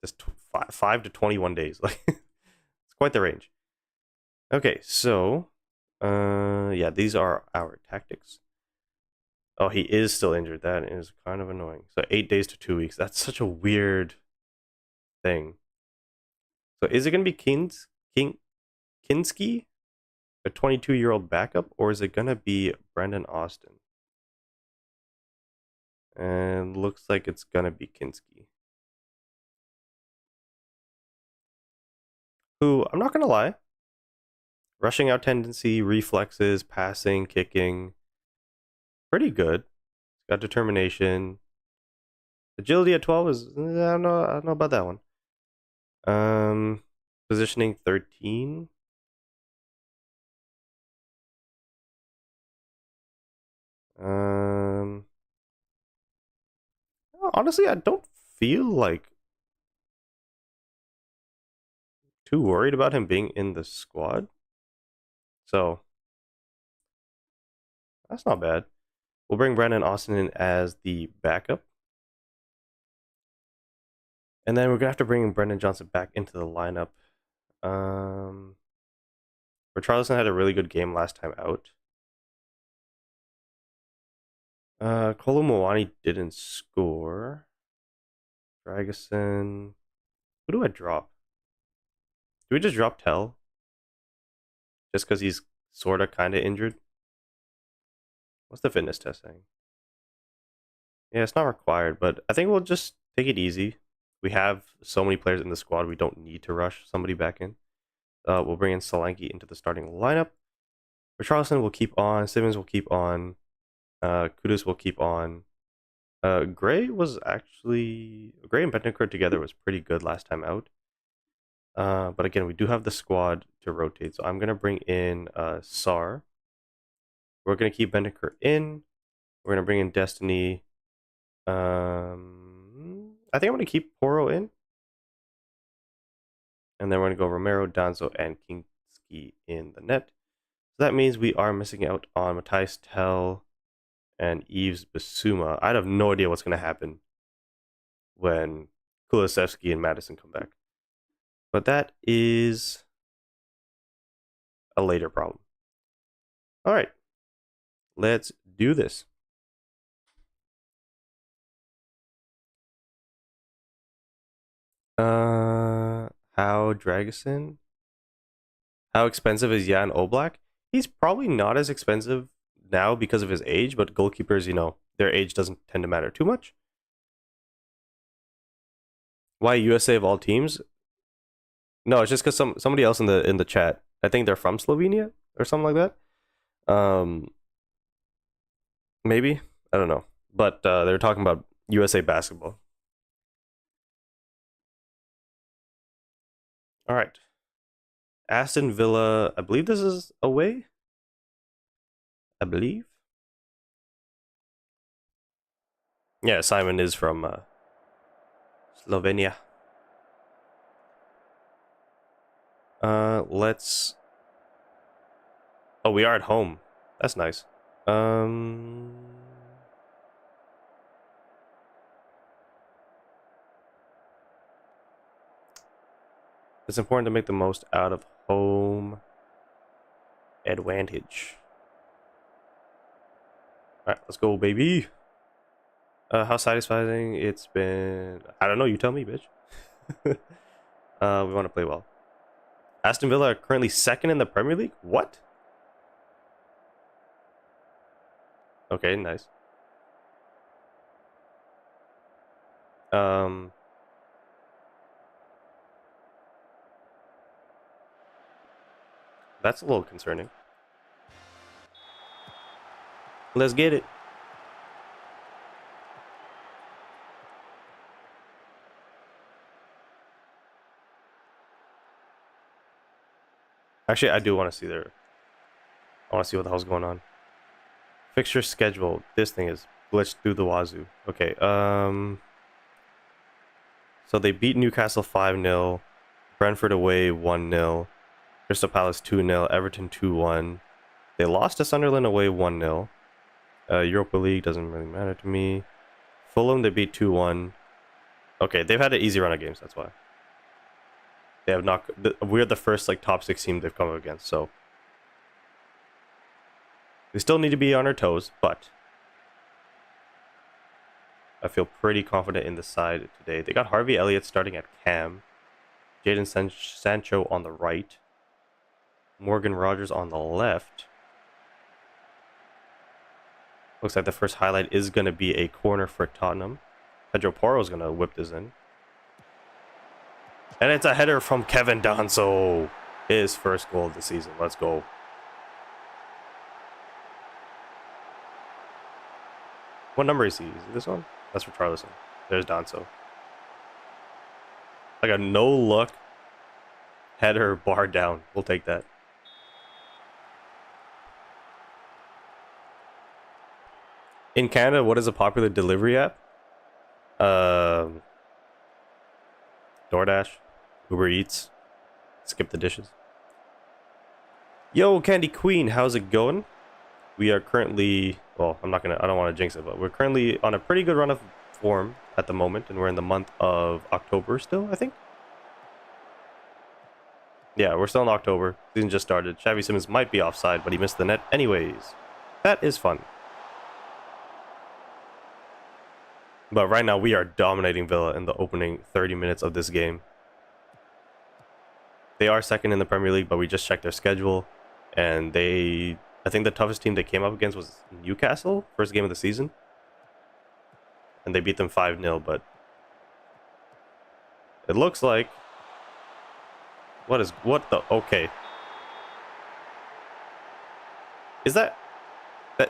just 5 to 21 days. Like it's quite the range. Okay, so yeah, these are our tactics. Oh, he is still injured. That is kind of annoying. So 8 days to 2 weeks. That's such a weird thing. So is it going to be Kinski, a 22-year-old backup, or is it going to be Brendan Austin? And looks like it's going to be Kinski, who, I'm not going to lie, rushing out tendency, reflexes, passing, kicking, pretty good. Got determination. Agility at 12 is, I don't know about that one. Positioning 13. Honestly, I don't feel like too worried about him being in the squad. So that's not bad. We'll bring Brandon Austin in as the backup. And then we're gonna have to bring Brendan Johnson back into the lineup. Richarlison had a really good game last time out. Kolo Muani didn't score. Dragoson. Who do I drop? Do we just drop Tell? Just because he's sorta kinda injured? What's the fitness test saying? Yeah, it's not required, but I think we'll just take it easy. We have so many players in the squad, we don't need to rush somebody back in. We'll bring in Solanke into the starting lineup. Richarlison will keep on. Simmons will keep on. Kudus will keep on. Gray was actually Gray and Bentancur together was pretty good last time out. But again, we do have the squad to rotate, so I'm gonna bring in Sar. We're going to keep Bentancur in. We're going to bring in Destiny. I think I'm going to keep Poro in. And then we're going to go Romero, Danzo, and Kinski in the net. So that means we are missing out on Matthias Tell and Yves Bissouma. I have no idea what's going to happen when Kulusevski and Madison come back. But that is a later problem. All right. Let's do this. How Dragusin? How expensive is Jan Oblak? He's probably not as expensive now because of his age, but goalkeepers, you know, their age doesn't tend to matter too much. Why USA of all teams? No, it's just because somebody else in the chat. I think they're from Slovenia or something like that. Maybe, I don't know, but they were talking about USA basketball. All right, Aston Villa. I believe this is away. I believe. Yeah, Simon is from Slovenia. Let's. Oh, we are at home. That's nice. It's important to make the most out of home advantage. All right, let's go, baby. How satisfying it's been. I don't know. You tell me, bitch. We want to play well. Aston Villa are currently second in the Premier League. What? Okay, nice. That's a little concerning. Let's get it. Actually, I do want to see their. I want to see what the hell's going on. Fixture schedule. This thing is glitched through the wazoo. Okay. So they beat Newcastle 5-0, Brentford away 1-0, Crystal Palace 2-0, Everton 2-1. They lost to Sunderland away 1-0. Europa League doesn't really matter to me. Fulham they beat 2-1. Okay, they've had an easy run of games. That's why. They have not. We're the first like top 6 team they've come up against. So we still need to be on our toes, but I feel pretty confident in the side today. They got Harvey Elliott starting at cam, Jadon Sancho on the right, Morgan Rogers on the left. Looks like the first highlight is going to be a corner for Tottenham. Pedro Porro is going to whip this in. And it's a header from Kevin Danso. His first goal of the season. Let's go. What number is he? Is it this one? That's for Richarlison. There's Danso. Like a no-look header bar down. We'll take that. In Canada, what is a popular delivery app? DoorDash, Uber Eats, skip the dishes. Yo, Candy Queen, how's it going? We are currently, well, I don't want to jinx it, but we're currently on a pretty good run of form at the moment, and we're in the month of October still, I think. Yeah, we're still in October. Season just started. Xavi Simons might be offside, but he missed the net anyways. That is fun. But right now, we are dominating Villa in the opening 30 minutes of this game. They are second in the Premier League, but we just checked their schedule. And I think the toughest team they came up against was Newcastle, first game of the season. And they beat them 5-0, but it looks like... Okay. Is that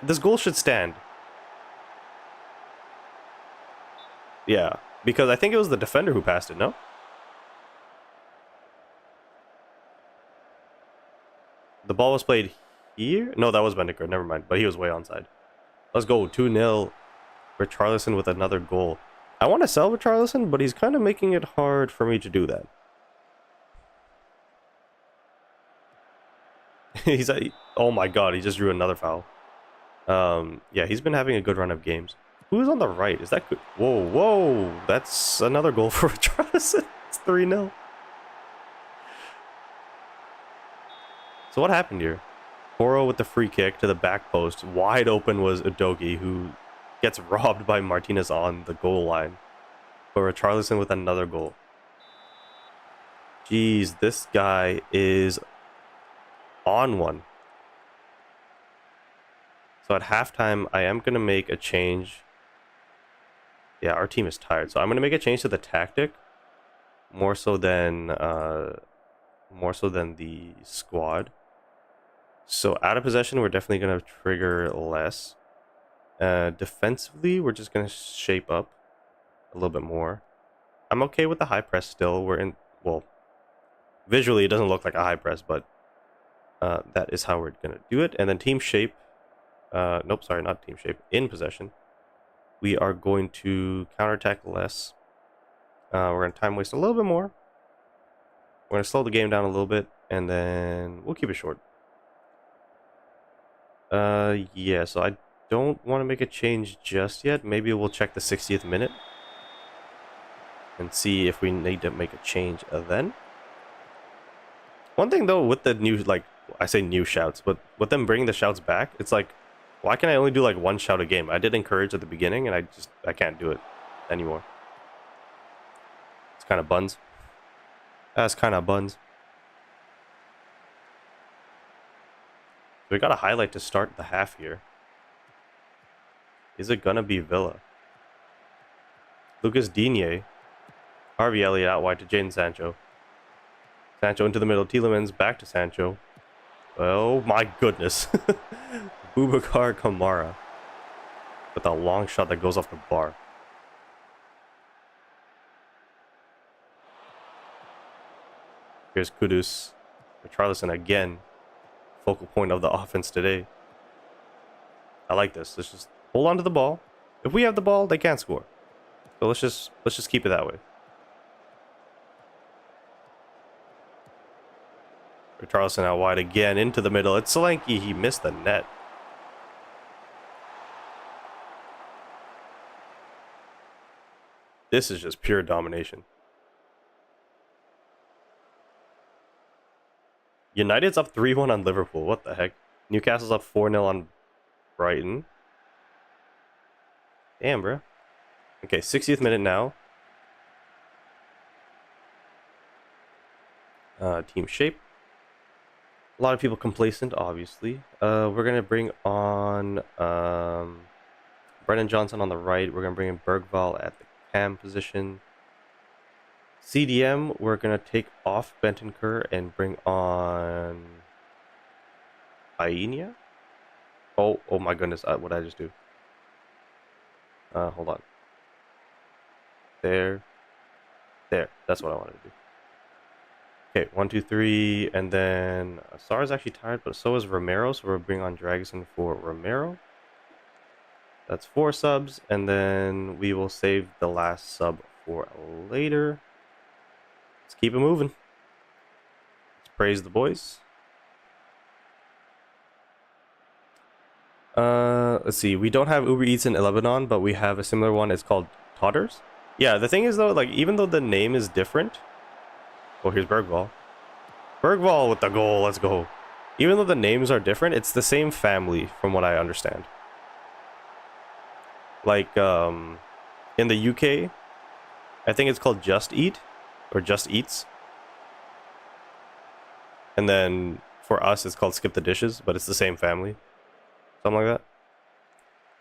this goal should stand. Yeah, because I think it was the defender who passed it, no? The ball was played here? No, that was Bendikar. Never mind. But he was way onside. Let's go. 2-0. Richarlison with another goal. I want to sell Richarlison, but he's kind of making it hard for me to do that. He's like, oh my god, he just drew another foul. Yeah, he's been having a good run of games. Who's on the right? Is that good? Whoa, whoa. That's another goal for Richarlison. It's 3-0. So what happened here? Poro with the free kick to the back post. Wide open was Udogie, who gets robbed by Martinez on the goal line. But Richarlison with another goal. Jeez, this guy is on one. So at halftime, I am going to make a change. Yeah, our team is tired. So I'm going to make a change to the tactic. More so than the squad. So out of possession, we're definitely going to trigger less. Defensively, we're just going to shape up a little bit more. I'm okay with the high press still. We're in, well, visually it doesn't look like a high press, but that is how we're going to do it. And then team shape. Nope, sorry, not team shape. In possession, we are going to counterattack less. We're going to time waste a little bit more. We're going to slow the game down a little bit, and then we'll keep it short. Yeah, so I don't want to make a change just yet. Maybe we'll check the 60th minute and see if we need to make a change then. One thing though, with the new, like, I say new shouts, but with them bringing the shouts back, it's like, why can I only do like one shout a game? I did encourage at the beginning, and I can't do it anymore. It's kind of buns. That's kind of buns. We got a highlight to start the half here. Is it gonna be Villa? Lucas Digne. Harvey Elliott out wide to Jadon Sancho. Sancho into the middle. Tielemans back to Sancho. Oh my goodness. Boubacar Kamara with a long shot that goes off the bar. Here's Kudus. Richarlison again. Focal point of the offense today. I like this. Let's just hold on to the ball. If we have the ball, they can't score. So let's just keep it that way. Richarlison out wide again into the middle. It's Solanke. He missed the net. This is just pure domination. United's up 3-1 on Liverpool. What the heck? Newcastle's up 4-0 on Brighton. Damn, bro. Okay, 60th minute now. Team shape. A lot of people complacent, obviously. We're going to bring on Brennan Johnson on the right. We're going to bring in Bergvall at the cam position. CDM, we're going to take off Bentancur and bring on Aina. Oh my goodness, what did I just do? Hold on. There. That's what I wanted to do. Okay, 1, 2, 3, and then Sar's actually tired, but so is Romero, so we'll bring on Dragusin for Romero. That's 4 subs, and then we will save the last sub for later. Let's keep it moving. Let's praise the boys. Let's see. We don't have Uber Eats in Lebanon, but we have a similar one. It's called Todders. Yeah, the thing is though, like, even though the name is different. Oh, here's Bergvall. Bergvall with the goal. Let's go. Even though the names are different, it's the same family, from what I understand. Like, in the UK, I think it's called Just Eat. Or Just Eats. And then for us, it's called Skip the Dishes, but it's the same family. Something like that.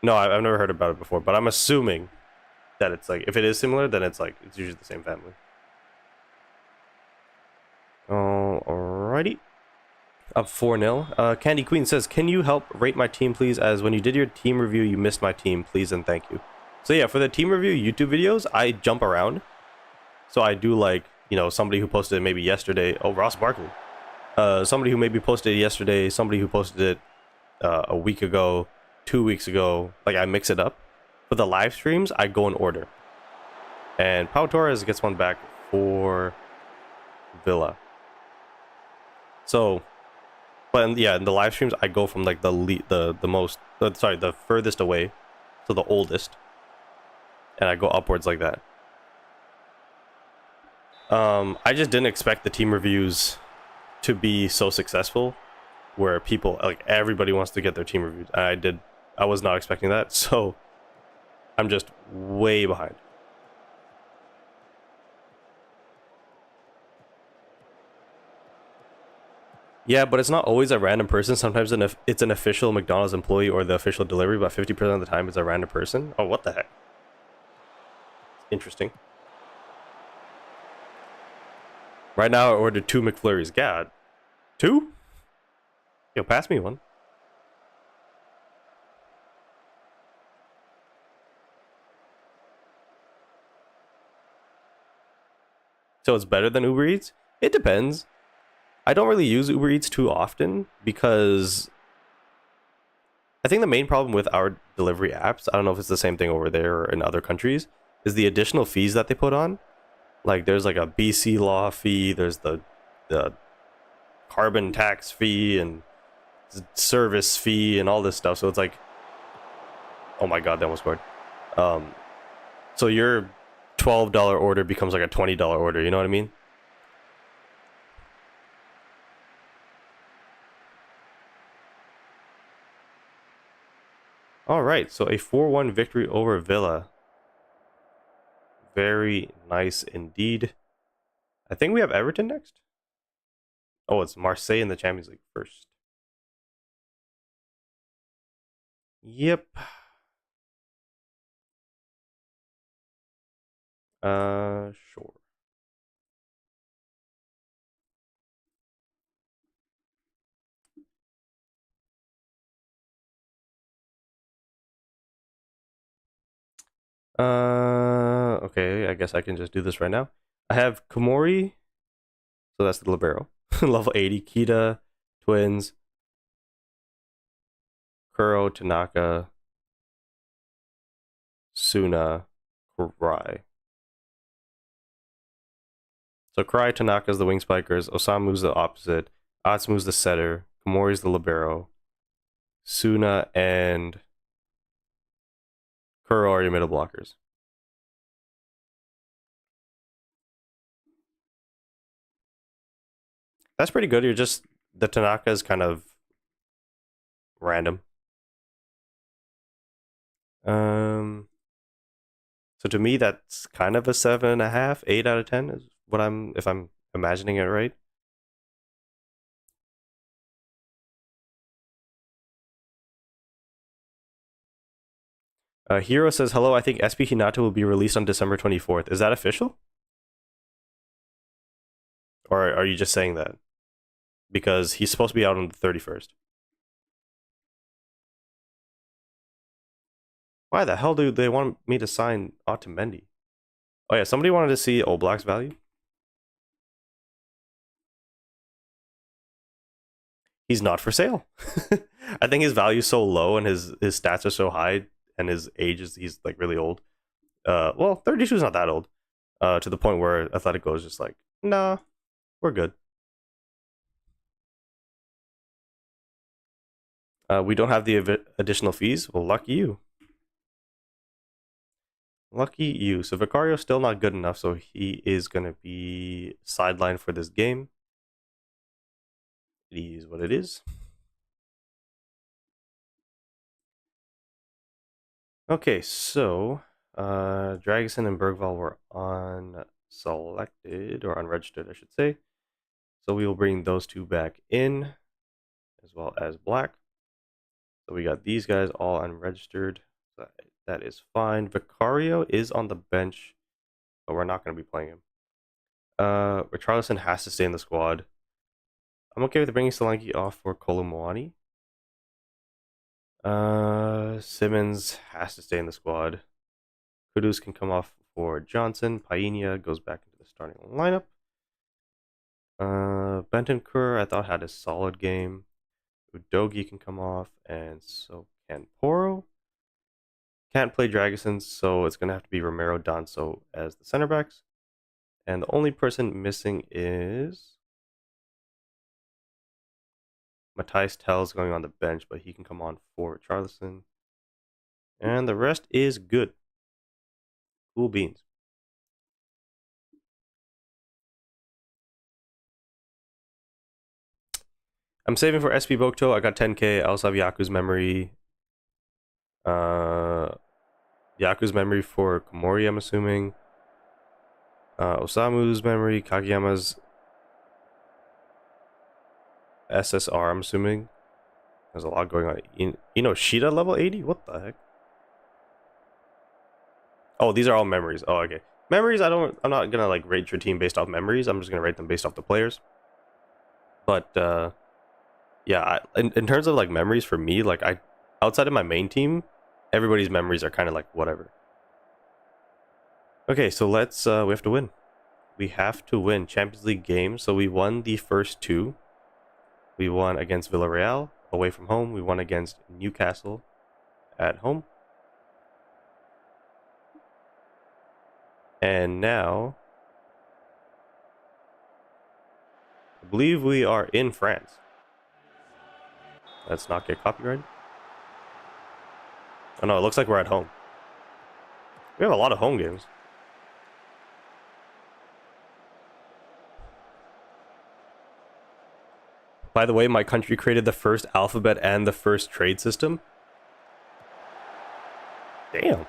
No, I've never heard about it before, but I'm assuming that it's like, if it is similar, then it's like, it's usually the same family. Alrighty. Up 4-0. Candy Queen says, can you help rate my team, please? As when you did your team review, you missed my team, please and thank you. So yeah, for the team review YouTube videos, I jump around. So I do, like, you know, somebody who posted maybe yesterday. Oh, Ross Barkley. Somebody who maybe posted it yesterday, somebody who posted it a week ago, 2 weeks ago. Like I mix it up. For the live streams, I go in order. And Pau Torres gets one back for Villa. So, but yeah, in the live streams, I go from like the most sorry, the furthest away to the oldest, and I go upwards like that. I just didn't expect the team reviews to be so successful, where people like everybody wants to get their team reviewed. I was not expecting that, so I'm just way behind. Yeah, but it's not always a random person. Sometimes it's an official McDonald's employee or the official delivery, but 50% of the time it's a random person. Oh, what the heck? Interesting. Right now I ordered 2 McFlurries. God. 2? Yo, pass me one. So it's better than Uber Eats? It depends. I don't really use Uber Eats too often because I think the main problem with our delivery apps, I don't know if it's the same thing over there or in other countries, is the additional fees that they put on. Like there's like a BC law fee, there's the carbon tax fee and service fee and all this stuff. So it's like, oh my god, that was hard. Um, so your $12 order becomes like a $20 order. You know what I mean? All right, so a 4-1 victory over Villa. Very nice indeed. I think we have Everton next. Oh, it's Marseille in the Champions League first. Yep. Sure. Okay, I guess I can just do this right now. I have Komori, so that's the libero. Level 80, Kita, Twins, Kuro, Tanaka, Suna, Kurai. So Kurai, Tanaka's the wing spikers, Osamu's the opposite, Atsumu's the setter, Komori's the libero, Suna and Kuro are your middle blockers. That's pretty good. You're just the Tanaka is kind of random. Um, so to me, that's kind of a 7.5, 8 out of 10 is what I'm if I'm imagining it right. Hero says hello. I think SP Hinata will be released on December 24th. Is that official, or are you just saying that because he's supposed to be out on the 31st? Why the hell do they want me to sign Otamendi? Oh yeah, somebody wanted to see Oblak's value. He's not for sale. I think his value is so low and his stats are so high and his age is he's like really old. Well, 32 is not that old. To the point where Atletico is just like, nah, we're good. We don't have the additional fees. Well, lucky you. Lucky you. So Vicario's still not good enough, so he is gonna be sidelined for this game. It is what it is. Okay, so Dragoson and Bergval were unselected or unregistered, I should say. So we will bring those two back in, as well as Black. So we got these guys all unregistered. That is fine. Vicario is on the bench, but we're not going to be playing him. Richarlison has to stay in the squad. I'm okay with bringing Solanke off for Kolomoani. Simmons has to stay in the squad. Kudus can come off for Johnson. Painia goes back into the starting lineup. Bentancur, I thought had a solid game. Udogi can come off, and so can Poro. Can't play Dragasons, so it's going to have to be Romero Danso as the center backs. And the only person missing is Matthias Tell's going on the bench, but he can come on for Charleston. And the rest is good. Cool beans. I'm saving for SP Bokto. I got 10k. I also have Yaku's memory. Yaku's memory for Komori, I'm assuming. Osamu's memory. Kageyama's SSR, I'm assuming. There's a lot going on. Shida level 80? What the heck? Oh, these are all memories. Oh, okay. Memories, I'm not gonna like rate your team based off memories. I'm just gonna rate them based off the players. But yeah, in terms of like memories for me, like outside of my main team, everybody's memories are kind of like whatever. Okay, so let's we have to win. We have to win Champions League games. So we won the first two. We won against Villarreal away from home. We won against Newcastle at home. And now I believe we are in France. Let's not get copyrighted. Oh no, it looks like we're at home. We have a lot of home games. By the way, my country created the first alphabet and the first trade system. Damn.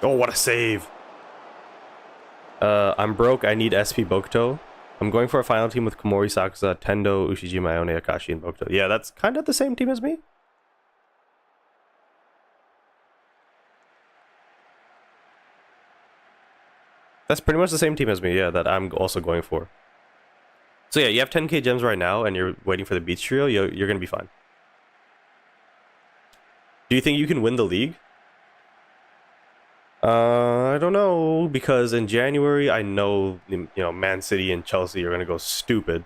Oh, what a save. I'm broke. I need SP Bokuto. I'm going for a final team with Komori, Sakusa, Tendo, Ushijima, Ione, Akashi, and Bokuto. Yeah, that's kind of the same team as me. That's pretty much the same team as me, yeah, that I'm also going for. So yeah, you have 10k gems right now, and you're waiting for the Beach Trio, you're going to be fine. Do you think you can win the league? I don't know, because in January, I know, Man City and Chelsea are going to go stupid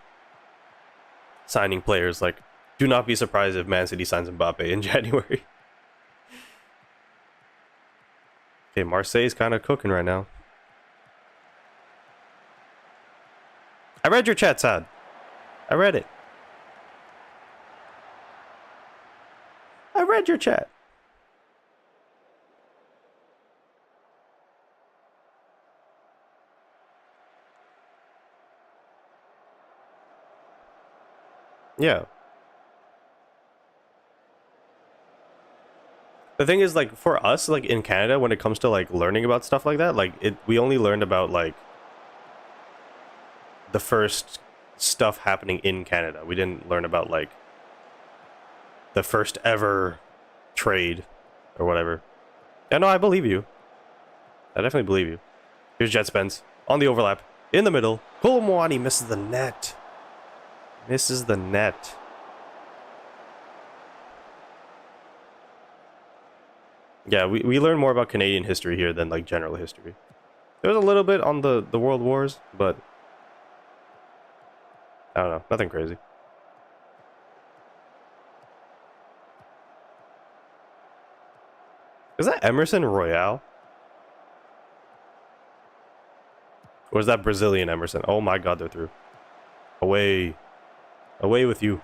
signing players. Like, do not be surprised if Man City signs Mbappe in January. Okay, Marseille's kind of cooking right now. I read your chat, Sad. I read it. I read your chat. Yeah. The thing is, like, for us, like, in Canada, when it comes to, like, learning about stuff like that, like, we only learned about, like, the first stuff happening in Canada. We didn't learn about, like, the first ever trade or whatever. Yeah, no, I believe you. I definitely believe you. Here's Jet Spence on the overlap in the middle. Kolomoani misses the net. Misses the net. Yeah, we learn more about Canadian history here than like general history. There's a little bit on the World Wars, but I don't know, nothing crazy. Is that Emerson Royale? Or is that Brazilian Emerson? Oh my god, they're through. Away. Away with you.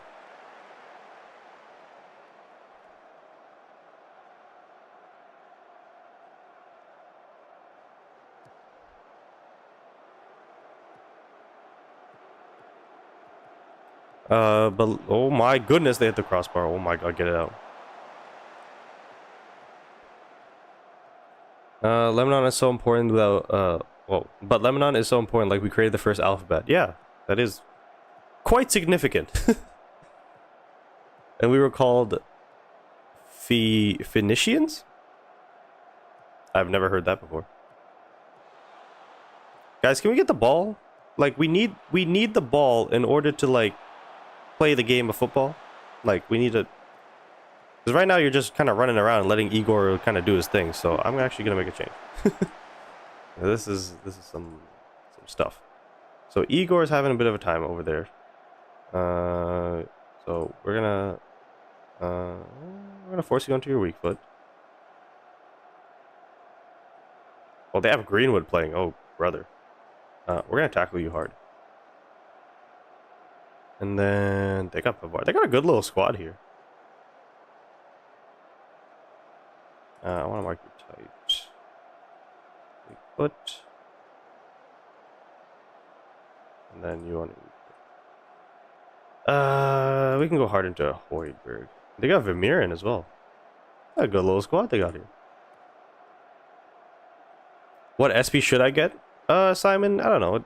But oh my goodness, they hit the crossbar. Oh my god, get it out. Lebanon is so important without, but Lebanon is so important, like we created the first alphabet. Yeah, that is quite significant. And we were called Phoenicians? I've never heard that before. Guys, can we get the ball? Like, we need the ball in order to, like, play the game of football. Like, we need to... Because right now you're just kind of running around and letting Igor kind of do his thing. So I'm actually going to make a change. This is some stuff. So Igor's having a bit of a time over there. So we're gonna force you onto your weak foot. Well, they have Greenwood playing. Oh, brother. We're gonna tackle you hard. And then they got Pavard. They got a good little squad here. I want to mark you tight. Weak foot. And then you want to. We can go hard into Hoiberg. They got Vermeer in as well. That's a good little squad they got here. What SP should I get? Simon, I don't know.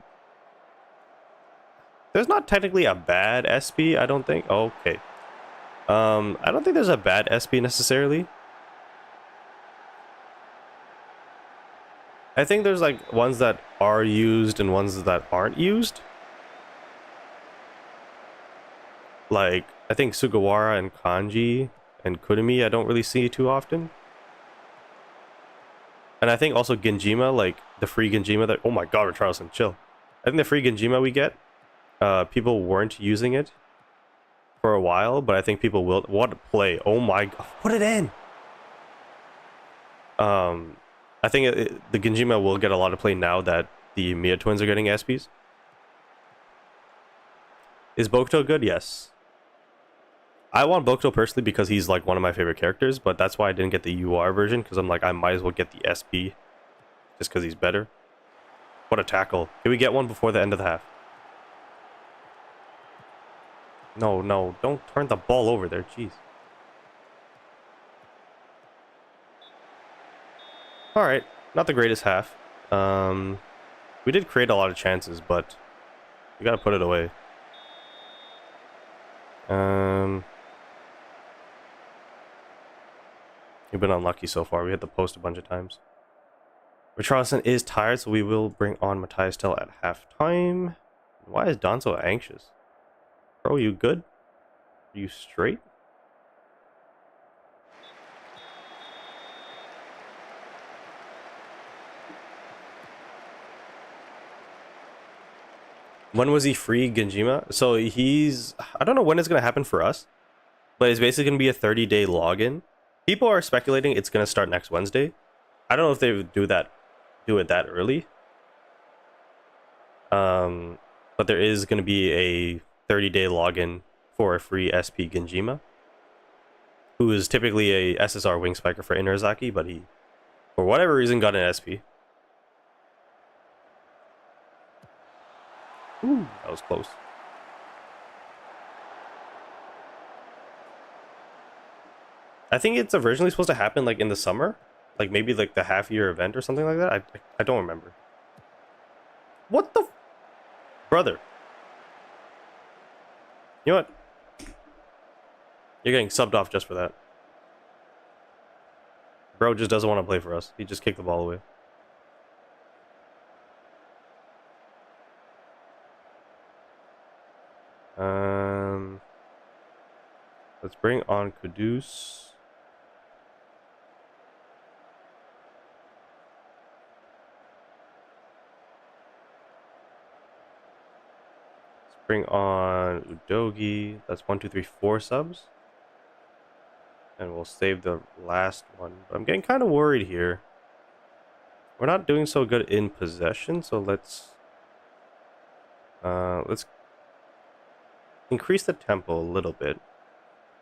There's not technically a bad SP, I don't think. Oh, okay. I don't think there's a bad SP necessarily. I think there's like ones that are used and ones that aren't used. Like, I think Sugawara and Kanji and Kurumi I don't really see too often. And I think also Genjima, like the free Genjima that, oh my god, Richarlison, chill. I think the free Genjima we get, people weren't using it for a while, but I think people will. What a play. Oh my god, put it in. I think the Genjima will get a lot of play now that the Mia twins are getting SPs. Is Bokuto good? Yes. I want Bokuto personally because he's like one of my favorite characters, but that's why I didn't get the UR version, because I'm like, I might as well get the SP just because he's better. What a tackle. Can we get one before the end of the half? No, no, don't turn the ball over there, jeez. Alright, not the greatest half. We did create a lot of chances, but we gotta put it away. We've been unlucky so far. We hit the post a bunch of times. Richarlison is tired, so we will bring on Matthias Tell at halftime. Why is Don so anxious? Bro, you good? Are you straight? When was he free, Genjima? So he's... I don't know when it's going to happen for us, but it's basically going to be a 30-day login. People are speculating it's going to start next Wednesday. I don't know if they would do it that early. But there is going to be a 30-day login for a free SP Genjima, who is typically a SSR wing spiker for Inarizaki, but he, for whatever reason, got an SP. Ooh, that was close. I think it's originally supposed to happen like in the summer, like maybe like the half-year event or something like that. I don't remember. What the brother? You know what? You're getting subbed off just for that. Bro just doesn't want to play for us. He just kicked the ball away. Let's bring on Kudus. Let's bring on Udogi. That's 1, 2, 3, 4 subs. And we'll save the last one. But I'm getting kind of worried here. We're not doing so good in possession, so let's increase the tempo a little bit.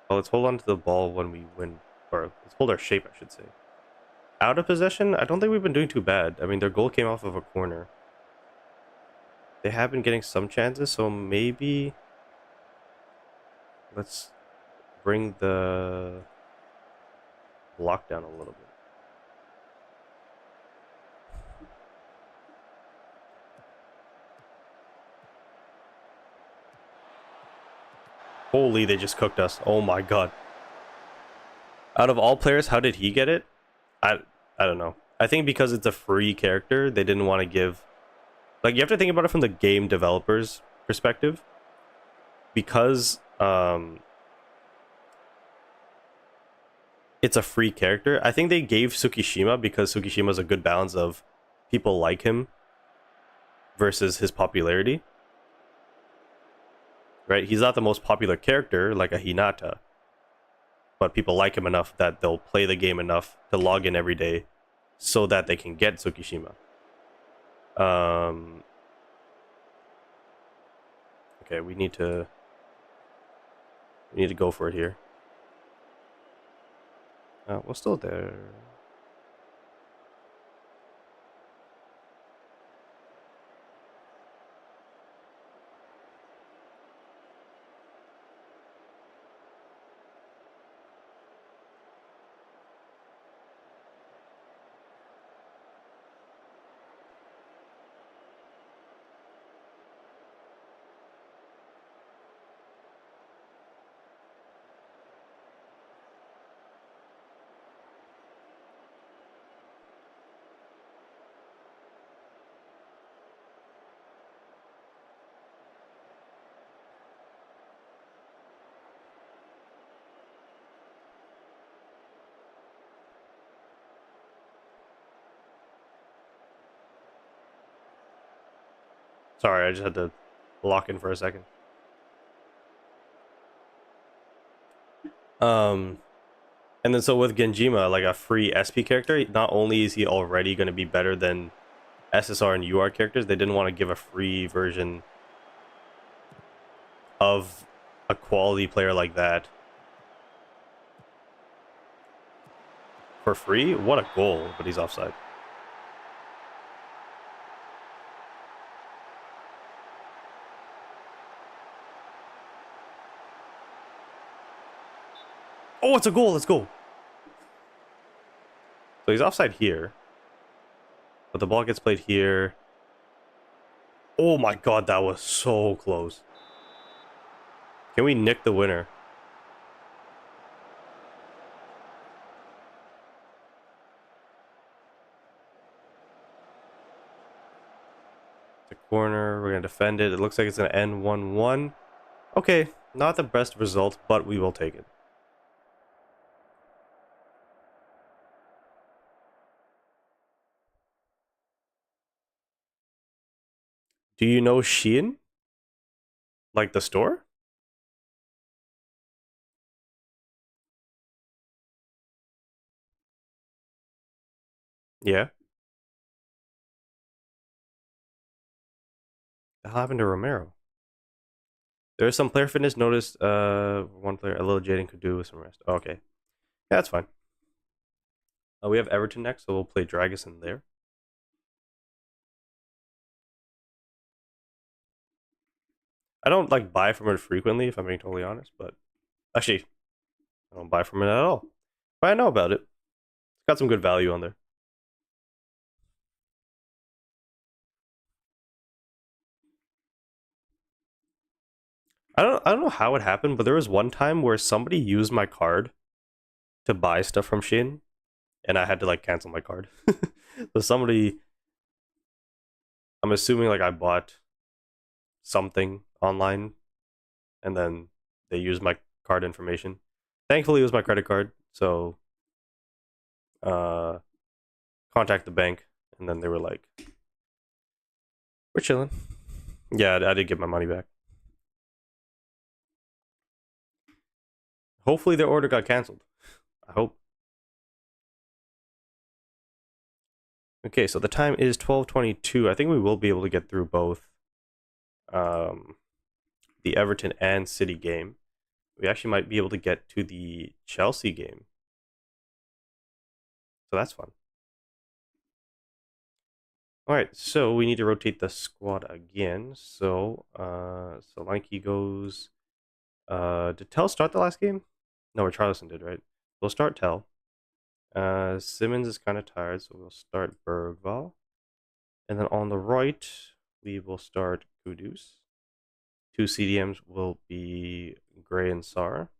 Well, let's hold on to the ball when we win, or let's hold our shape, I should say. Out of possession, I don't think we've been doing too bad. I mean, their goal came off of a corner. They have been getting some chances, so maybe let's bring the block down a little bit. Holy, they just cooked us. Oh my god. Out of all players, how did he get it? I don't know. I think because it's a free character, they didn't want to give... Like, you have to think about it from the game developer's perspective. Because it's a free character. I think they gave Tsukishima because Tsukishima is a good balance of people like him versus his popularity. right? He's not the most popular character like a Hinata, but people like him enough that they'll play the game enough to log in every day so that they can get Tsukishima. Um, okay, we need to go for it here. We're still there. Sorry, I just had to lock in for a second. And then so with Genjima, like a free SP character, not only is he already going to be better than SSR and UR characters, they didn't want to give a free version of a quality player like that for free. What a goal, but he's offside. Oh, it's a goal. Let's go. So he's offside here, but the ball gets played here. Oh my god, that was so close. Can we nick the winner? It's a corner. We're going to defend it. It looks like it's going to end 1-1. Okay, not the best result, but we will take it. Do you know Shein? Like the store? Yeah. The hell happened to Romero? There is some player fitness noticed. One player, a little Jaden could do with some rest. Okay. Yeah, that's fine. We have Everton next, so we'll play Dragusin there. I don't like buy from it frequently, if I'm being totally honest, but actually, I don't buy from it at all. But I know about it. It's got some good value on there. I don't know how it happened, but there was one time where somebody used my card to buy stuff from Shein, and I had to like cancel my card. So somebody, I'm assuming like I bought something online, and then they used my card information. Thankfully, it was my credit card, so uh, contact the bank, and then they were like, "We're chilling." Yeah, I did get my money back. Hopefully, their order got canceled. I hope. Okay, so the time is 12:22. I think we will be able to get through both um, the Everton and City game. We actually might be able to get to the Chelsea game. So that's fun. All right, so we need to rotate the squad again. So Solanke goes. Did Tell start the last game? No, Richarlison did, right? We'll start Tell. Simmons is kind of tired, so we'll start Bergval. And then on the right, we will start Kudus. Two CDMs will be Gray and Sar.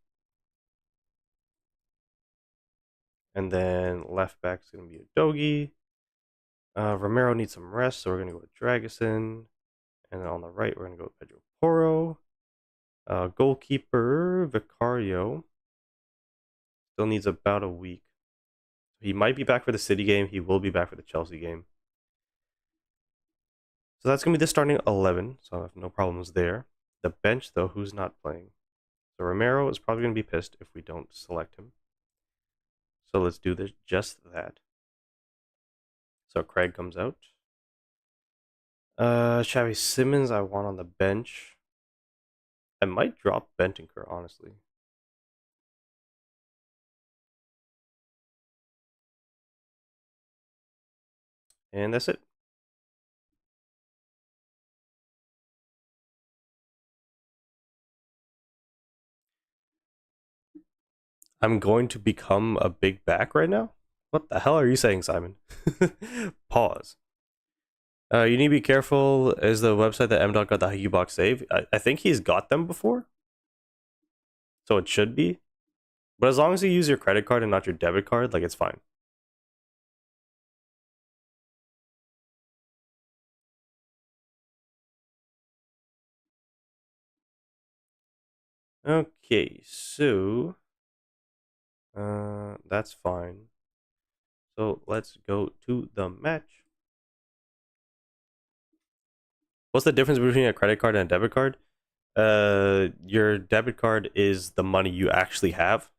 And then left back is going to be Dogi. Romero needs some rest, so we're going to go with Dragusin. And then on the right, we're going to go with Pedro Porro. Goalkeeper, Vicario. Still needs about a week. He might be back for the City game. He will be back for the Chelsea game. So that's going to be the starting 11. So I have no problems there. The bench, though, who's not playing? So Romero is probably going to be pissed if we don't select him. So let's do this, just that. So Craig comes out. Xavi Simmons, I want on the bench. I might drop Bentancur, honestly. And that's it. I'm going to become a big back right now? What the hell are you saying, Simon? Pause. You need to be careful. Is the website that M. Dot got the Huggy Box save? I think he's got them before. So it should be. But as long as you use your credit card and not your debit card, like, it's fine. Okay, so that's fine. So let's go to the match. What's the difference between a credit card and a debit card? Your debit card is the money you actually have.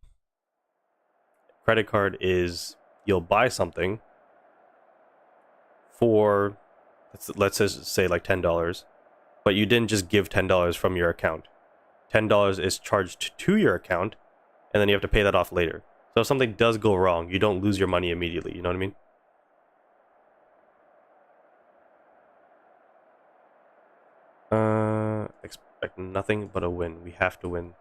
Credit card is you'll buy something for, let's just say like $10, but you didn't just give $10 from your account. $10 is charged to your account, and then you have to pay that off later. So if something does go wrong, you don't lose your money immediately. You know what I mean? Expect nothing but a win. We have to win.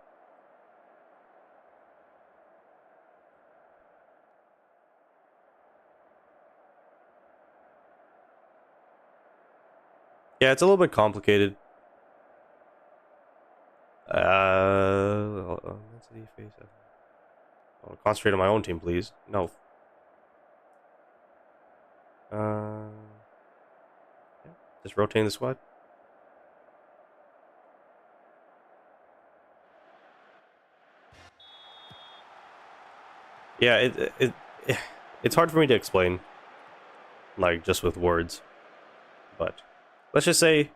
Yeah, it's a little bit complicated. I'll concentrate on my own team, please. No. Yeah. Just rotating the squad. Yeah, it's hard for me to explain, like, just with words. But let's just say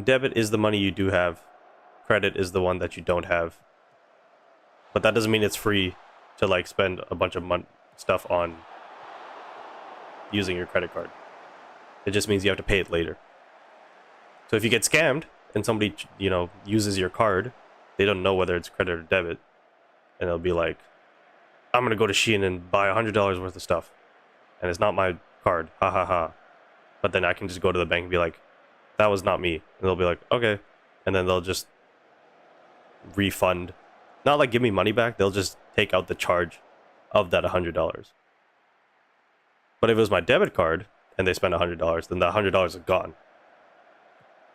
debit is the money you do have. Credit is the one that you don't have. But that doesn't mean it's free to, like, spend a bunch of stuff on using your credit card. It just means you have to pay it later. So if you get scammed and somebody, uses your card, they don't know whether it's credit or debit, and they'll be like, I'm gonna go to Shein and buy $100 worth of stuff, and it's not my card, ha ha ha. But then I can just go to the bank and be like, that was not me, and they'll be like, okay, and then they'll just refund, not like give me money back, they'll just take out the charge of that $100. But if it was my debit card and they spend $100, then the $100 is gone.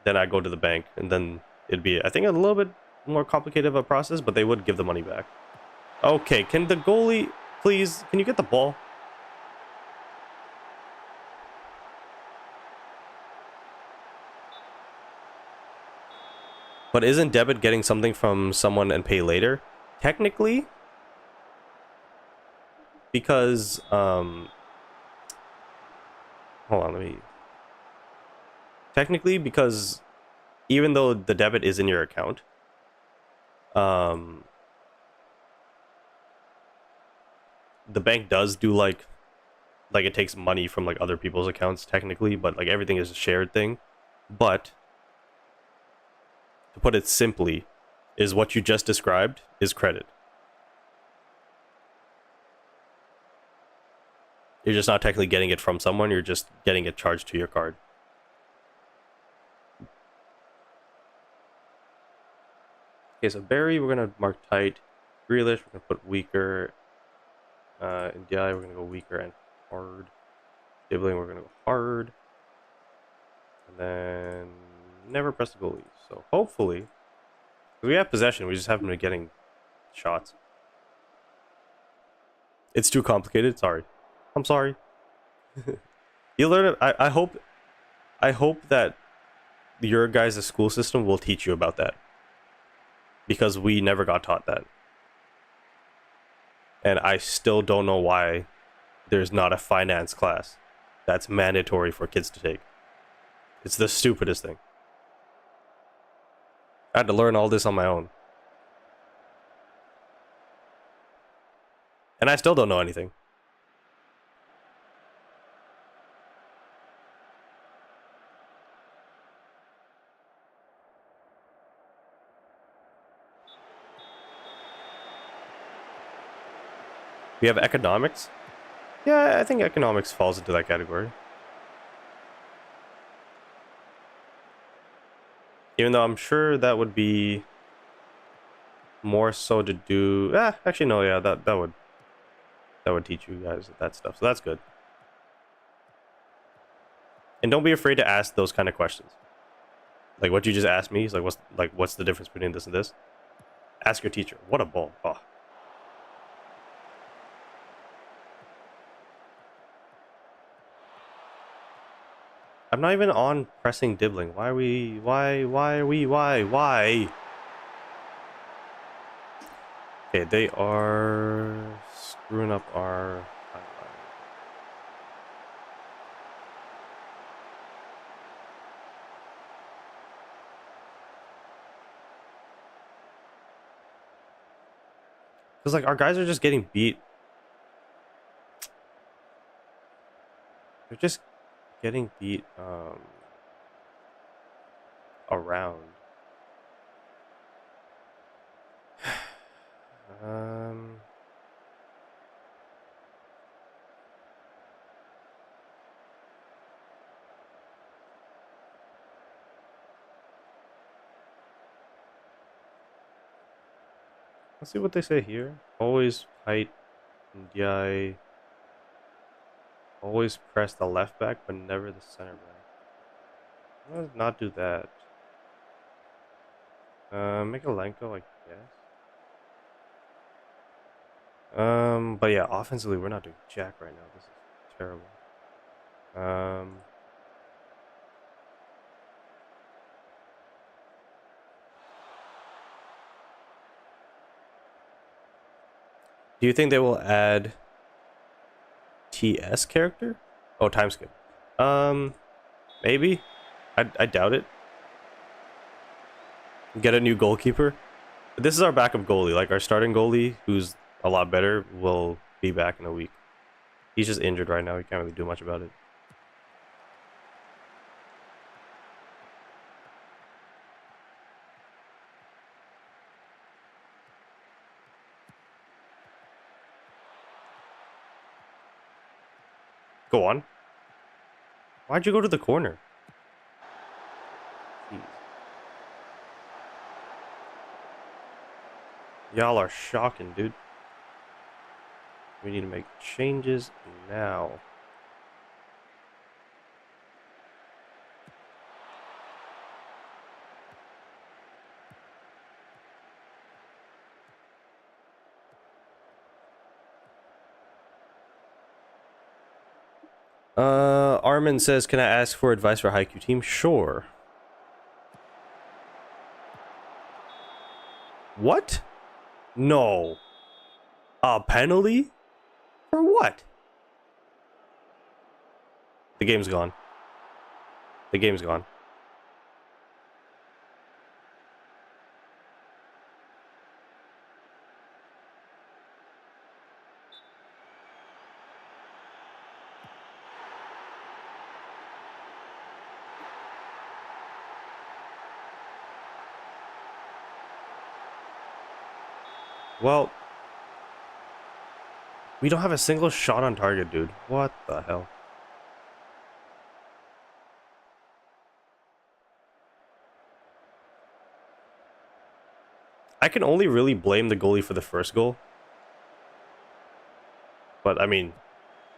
Then I go to the bank, and then it'd be, I think, a little bit more complicated of a process, but they would give the money back. Okay, can the goalie, please, can you get the ball? But isn't debit getting something from someone and pay later? Technically, because, hold on, let me... Technically, because even though the debit is in your account, the bank does do, like it takes money from, like, other people's accounts, technically, but, like, everything is a shared thing. But to put it simply, is what you just described is credit. You're just not technically getting it from someone, you're just getting it charged to your card. Okay, so Barry, we're going to mark tight. Grealish, we're going to put weaker. In DI, we're going to go weaker and hard. Dibbling, we're going to go hard. And then never press the goalie. So hopefully, we have possession, we just haven't been getting shots. It's too complicated, sorry. I'm sorry. You learn it. I hope that your guys' school system will teach you about that. Because we never got taught that. And I still don't know why there's not a finance class that's mandatory for kids to take. It's the stupidest thing. I had to learn all this on my own. And I still don't know anything. We have economics. Yeah, I think economics falls into that category. Even though I'm sure that would be more so to do. Actually, no. Yeah, that would teach you guys that stuff. So that's good. And don't be afraid to ask those kind of questions. Like what you just asked me. Is what's the difference between this and this? Ask your teacher. What a ball. Oh. I'm not even on pressing dibbling. Why are we? Why are we? Why? Okay, they are screwing up our timeline. Because like our guys are just getting beat. They're just getting beat around. Um let's see what they say here. Always height and DI. Always press the left back, but never the center back. Let's not do that. Make a Lenko, I guess. But yeah, offensively, we're not doing jack right now. This is terrible. Do you think they will add TS character? Oh, time skip. Maybe. I doubt it. Get a new goalkeeper. This is our backup goalie. Like our starting goalie, who's a lot better, will be back in a week. He's just injured right now. He can't really do much about it. Go on. Why'd you go to the corner? Jeez. Y'all are shocking, dude. We need to make changes now. Armin says, can I ask for advice for Haikyuu team? Sure. What? No. A penalty? For what? The game's gone. The game's gone. Well, we don't have a single shot on target, dude. What the hell? I can only really blame the goalie for the first goal. But, I mean,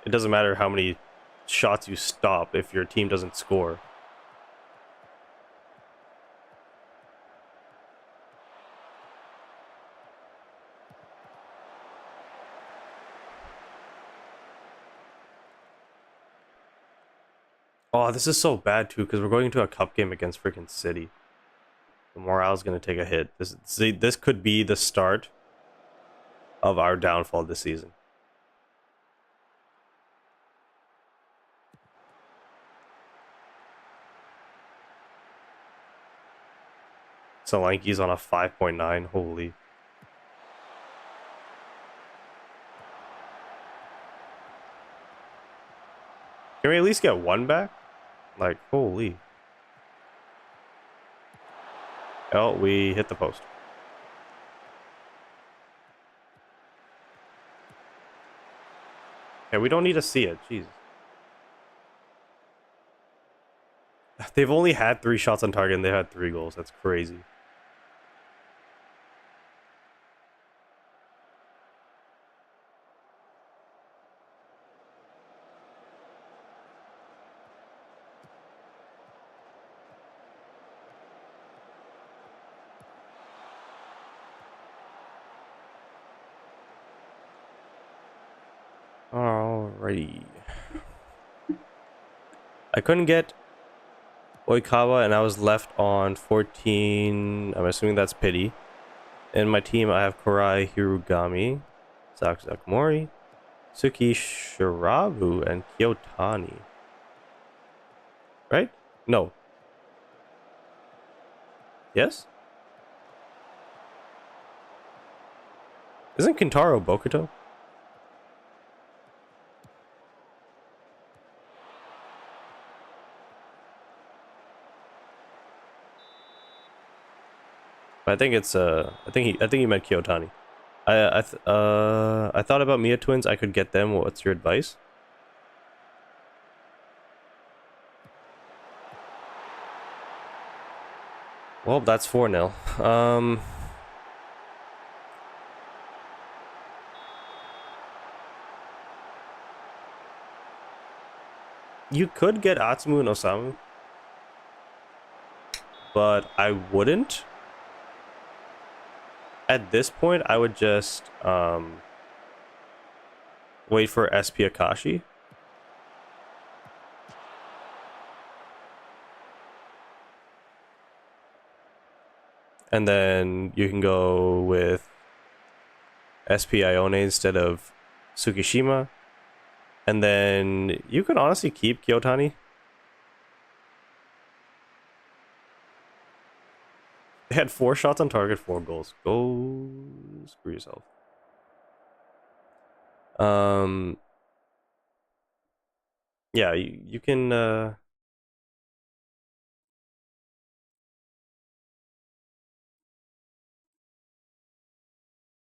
it doesn't matter how many shots you stop if your team doesn't score. Oh, this is so bad, too, because we're going into a cup game against freaking City. The morale's going to take a hit. This could be the start of our downfall this season. Solanke's on a 5.9. Holy. Can we at least get one back? Like, holy. Oh, we hit the post. Yeah, we don't need to see it. Jesus. They've only had 3 shots on target and they had 3 goals. That's crazy. Alrighty. I couldn't get Oikawa and I was left on 14. I'm assuming that's pity. In my team, I have Korai Hirugami, Sakumori, Suki Shirabu, and Kyotani. Right? No. Yes? Isn't Kintaro Bokuto? I think it's I think he meant Kyotani. I thought about Mia twins. I could get them. What's your advice? Well, that's 4-0. You could get Atsumu and Osamu, but I wouldn't. At this point, I would just wait for SP Akashi. And then you can go with SP Ione instead of Tsukishima. And then you could honestly keep Kyotani. They had 4 shots on target, 4 goals. Go screw yourself. Yeah, you can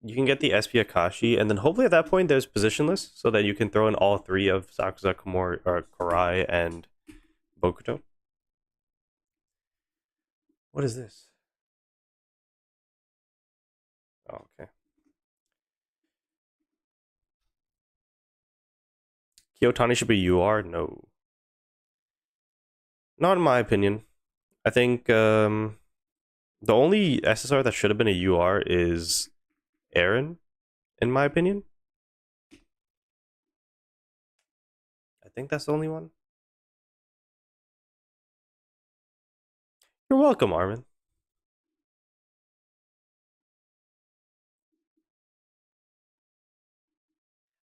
you can get the SP Akashi, and then hopefully at that point there's positionless, so that you can throw in all 3 of Sakusa, Komori, or Korai, and Bokuto. What is this? Oh, okay. Kyotani should be UR? No. Not in my opinion. I think the only SSR that should have been a UR is Aaron, in my opinion. I think that's the only one. You're welcome, Armin.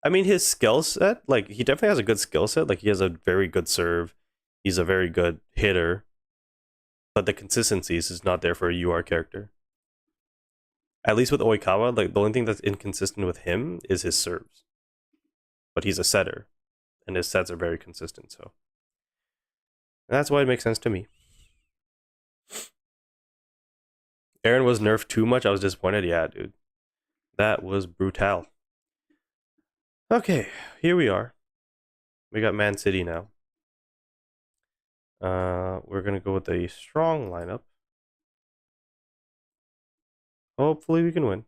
I mean, his skill set, like, he definitely has a good skill set. Like, he has a very good serve. He's a very good hitter. But the consistency is just not there for a UR character. At least with Oikawa, like, the only thing that's inconsistent with him is his serves. But he's a setter, and his sets are very consistent, so. That's why it makes sense to me. Aaron was nerfed too much. I was disappointed. Yeah, dude. That was brutal. Okay, here we are. We got Man City now. We're gonna go with a strong lineup. Hopefully we can win.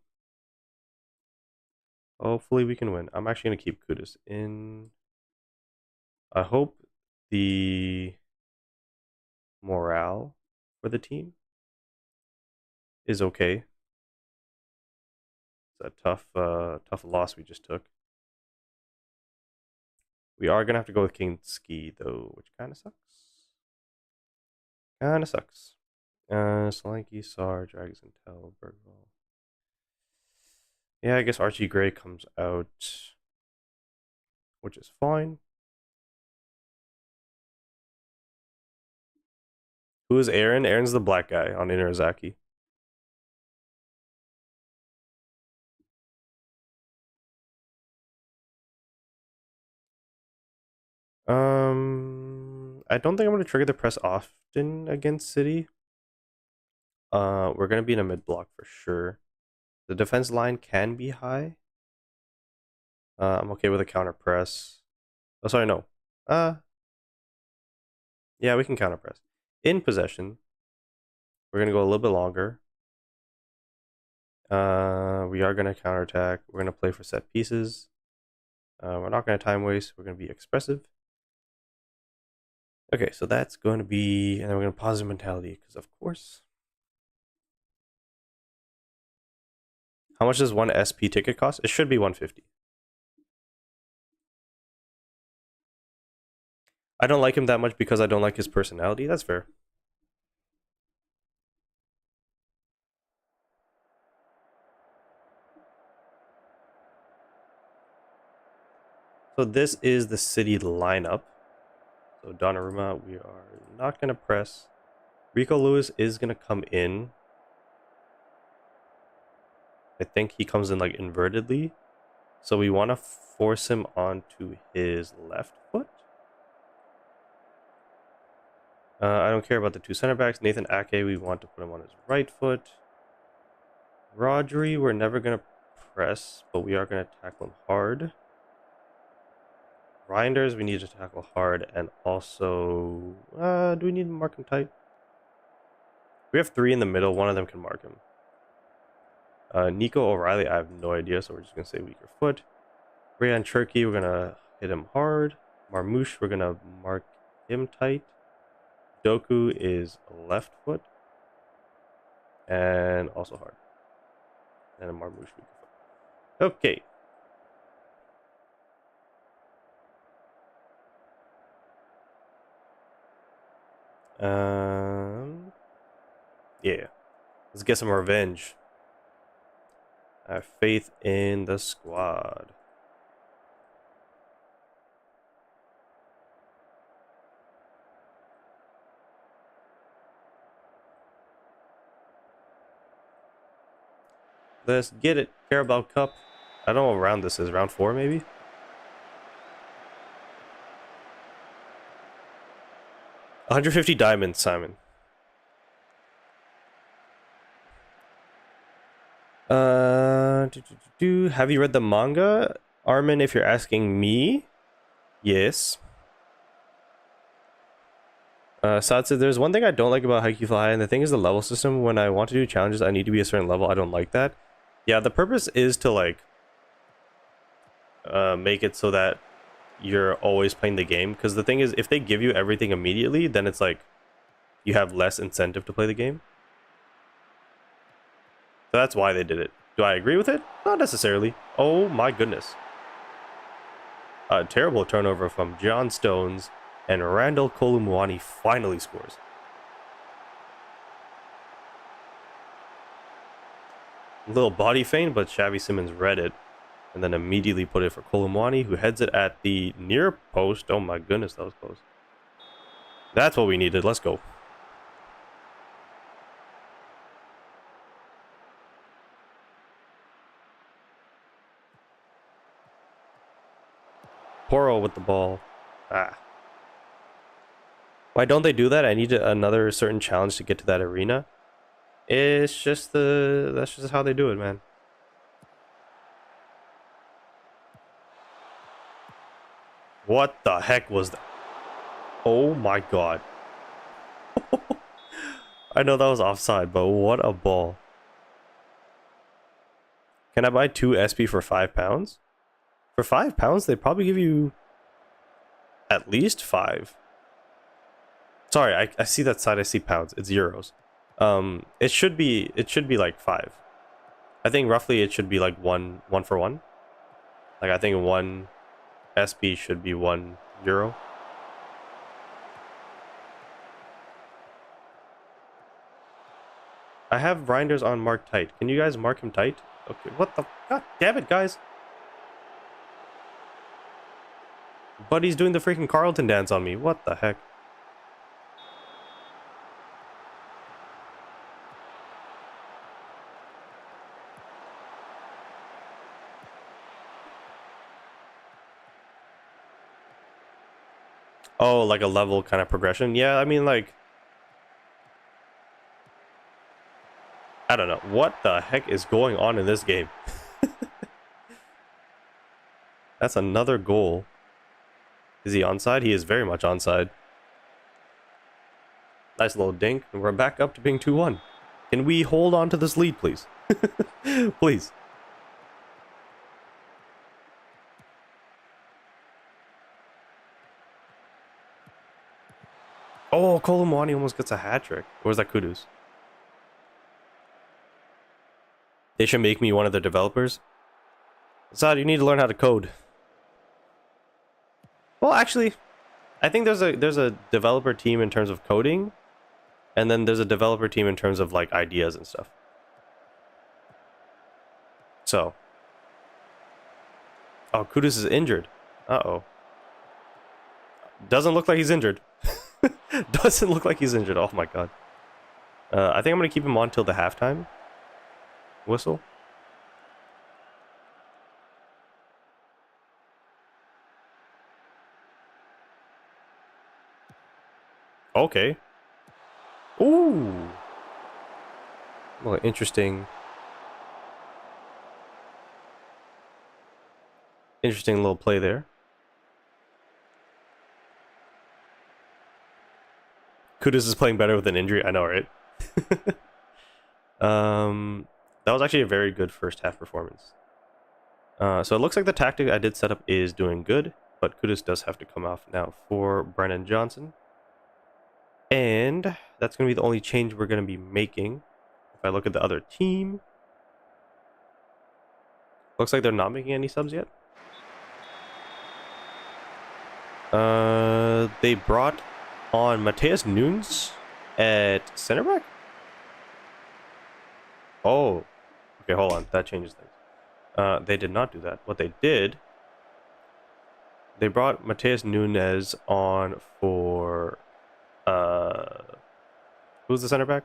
Hopefully we can win. I'm actually gonna keep Kudus in. I hope the morale for the team is okay. It's a tough loss we just took. We are gonna have to go with King Ski though, which kind of sucks. Kind of sucks. Solanke, Sar, Dragons, and Tel, Bergvall. Yeah, I guess Archie Gray comes out, which is fine. Who is Aaron? Aaron's the black guy on Inarizaki. I don't think I'm going to trigger the press often against City. We're going to be in a mid block for sure. The defense line can be high. I'm okay with a counter press. Oh, sorry, no. Yeah, we can counter press. In possession, we're going to go a little bit longer. We are going to counterattack. We're going to play for set pieces. We're not going to time waste. We're going to be expressive. Okay, so that's going to be, and then we're going to positive mentality, because of course. How much does one SP ticket cost? It should be 150. I don't like him that much because I don't like his personality. That's fair. So this is the City lineup. So Donnarumma, we are not going to press. Rico Lewis is going to come in. I think he comes in like invertedly. So we want to force him onto his left foot. I don't care about the two center backs. Nathan Ake, we want to put him on his right foot. Rodri, we're never going to press, but we are going to tackle him hard. Reinders, we need to tackle hard, and also, do we need to mark him tight? We have three in the middle. One of them can mark him. Nico O'Reilly, I have no idea, so we're just going to say weaker foot. Rayan Cherky, we're going to hit him hard. Marmouche, we're going to mark him tight. Doku is left foot. And also hard. And a Marmouche weaker foot. Okay. Yeah. Let's get some revenge. I have faith in the squad. Let's get it. Carabao Cup. I don't know what round this is. Round 4, maybe? 150 diamonds, Simon. Have you read the manga? Armin, if you're asking me, yes. Sad said, there's one thing I don't like about Haikyuu Fly, and the thing is the level system. When I want to do challenges, I need to be a certain level. I don't like that. Yeah, the purpose is to, like, make it so that you're always playing the game. Because the thing is, if they give you everything immediately, then it's like, you have less incentive to play the game. So that's why they did it. Do I agree with it? Not necessarily. Oh my goodness. A terrible turnover from John Stones, and Randall Kolumuani finally scores. A little body feint, but Xavi Simons read it, and then immediately put it for Kolumuani, who heads it at the near post. Oh my goodness, that was close. That's what we needed. Let's go. Poro with the ball. Why don't they do that? I need another certain challenge to get to that arena. It's just that's just how they do it, man. What the heck was that? Oh my god. I know that was offside, but what a ball. Can I buy 2 SP for £5? For £5, they'd probably give you at least 5. Sorry, I see that side, I see pounds. It's euros. It should be like 5. I think roughly it should be like one for one. Like I think 1 SP should be €1. I have Reinders on mark tight. Can you guys mark him tight? Okay, what the god damn it, guys. Buddy's doing the freaking Carlton dance on me. What the heck? Oh, like a level kind of progression. Yeah, I mean, like, I don't know. What the heck is going on in this game? That's another goal. Is he onside? He is very much onside. Nice little dink. And we're back up to being 2-1. Can we hold on to this lead, please? Please. Oh, Kolumwani almost gets a hat trick. Or was that Kudus? They should make me one of their developers. Assad, you need to learn how to code. Well, actually, I think there's a developer team in terms of coding, and then there's a developer team in terms of like ideas and stuff. So, oh, Kudus is injured. Uh-oh. Doesn't look like he's injured. Doesn't look like he's injured. Oh my god. I think I'm gonna keep him on till the halftime whistle. Okay. Ooh. Well, interesting. Interesting little play there. Kudus is playing better with an injury. I know, right? That was actually a very good first half performance. So it looks like the tactic I did set up is doing good, but Kudus does have to come off now for Brennan Johnson. And that's going to be the only change we're going to be making. If I look at the other team, looks like they're not making any subs yet. They brought on Mateus Nunes at center back. Oh, okay, hold on. That changes things. They did not do that. What they did, they brought Mateus Nunes on for who's the center back?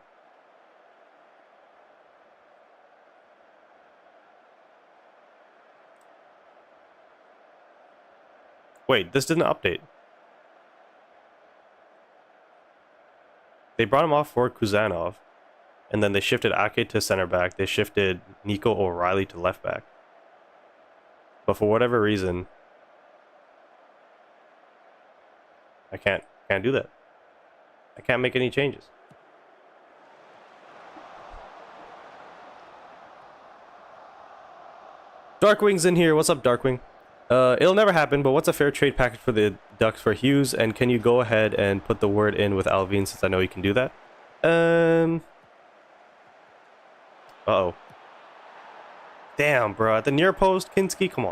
Wait, this didn't update. They brought him off for Kuzanov, and then they shifted Ake to center back. They shifted Nico O'Reilly to left back. But for whatever reason, I can't do that. I can't make any changes. Darkwing's in here. What's up, Darkwing? It'll never happen, but what's a fair trade package for the Ducks for Hughes? And can you go ahead and put the word in with Alvin, since I know you can do that? Uh-oh. Damn, bro. At the near post, Kinski, come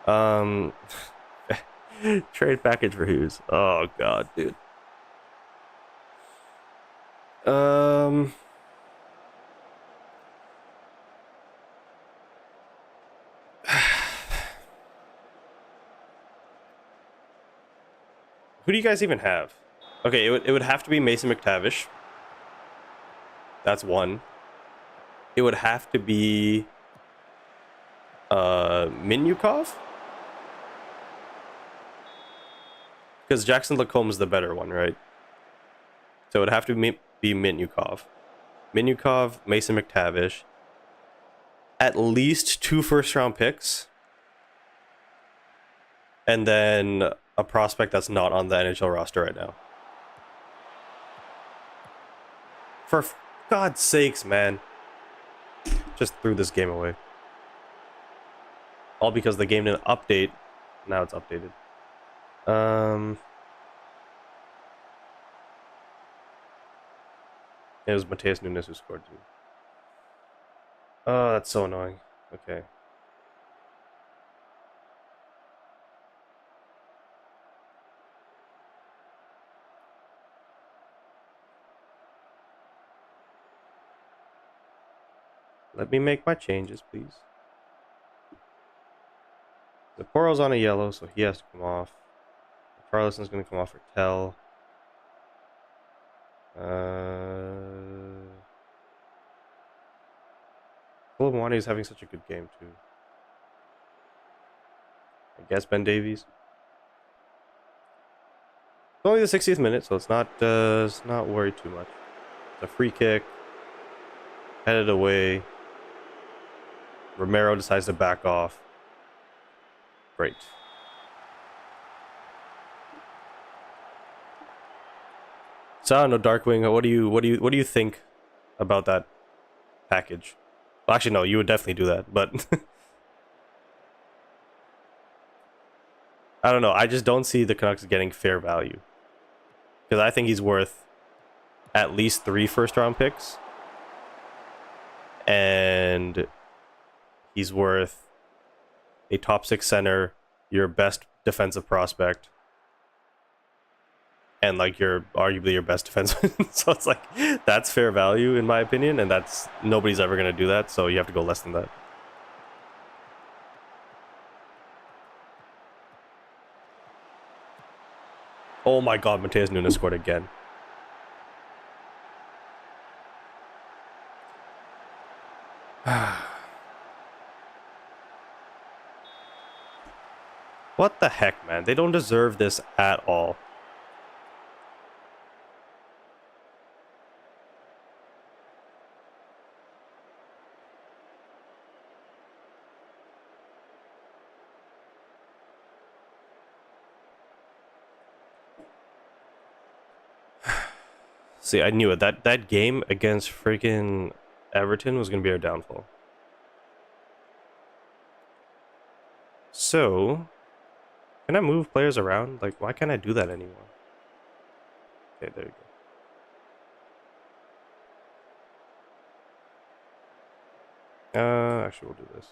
on. Trade package for Hughes. Oh, God, dude. Who do you guys even have? Okay, it would have to be Mason McTavish. That's one. It would have to be Minyukov, because Jackson Lacombe is the better one, right? So it would have to be Minyukov. Minyukov, Mason McTavish. At least 2 first-round picks. And then a prospect that's not on the NHL roster right now. For God's sakes, man. Just threw this game away. All because the game didn't update. Now it's updated. It was Mateus Nunes who scored too. Oh, that's so annoying. Okay. Let me make my changes, please. The Poro's on a yellow, so he has to come off. Charlison's going to come off for Tell. Kolomwani is having such a good game, too. I guess Ben Davies. only the 60th minute, so it's not worried too much. It's a free kick, headed away. Romero decides to back off. Great. So I don't know, Darkwing. What do you think about that package? Well, actually, no, you would definitely do that, but I don't know. I just don't see the Canucks getting fair value because I think he's worth at least 3 first-round picks, and he's worth a top 6 center, your best defensive prospect, and like you're arguably your best defenseman. So it's like that's fair value in my opinion, and that's nobody's ever gonna do that. So you have to go less than that. Oh my God, Mateus Nunes scored again. What the heck, man? They don't deserve this at all. See, I knew it. That game against freaking Everton was gonna be our downfall. So, can I move players around? Like, why can't I do that anymore? Okay, there you go. Actually, we'll do this.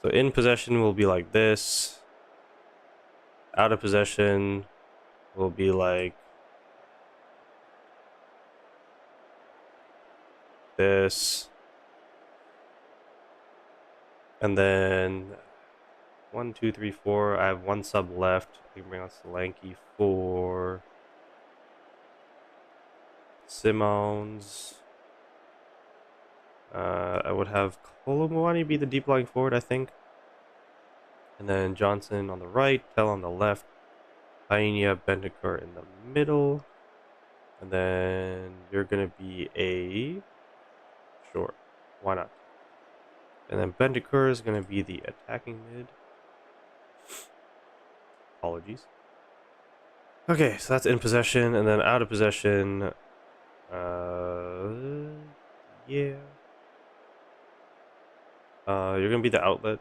So in possession will be like this. Out of possession will be like this. And then 1, 2, 3, 4. I have 1 sub left. I can bring on Solanke for Simons. I would have Kolomwani be the deep lying forward, I think. And then Johnson on the right, Tell on the left, Painia, Bendikar in the middle. And then you're going to be a... Sure, why not? And then Bendikar is going to be the attacking mid. Apologies. Okay, so that's in possession, and then out of possession... yeah. You're going to be the outlet.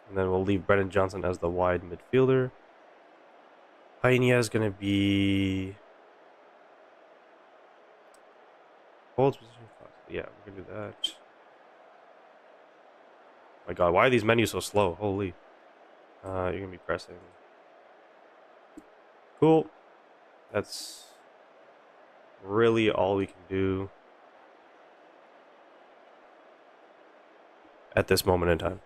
And then we'll leave Brennan Johnson as the wide midfielder. Painia is going to be... Holds position. Yeah, we're going to do that. Oh my God, why are these menus so slow? Holy. You're going to be pressing. Cool. That's really all we can do at this moment in time.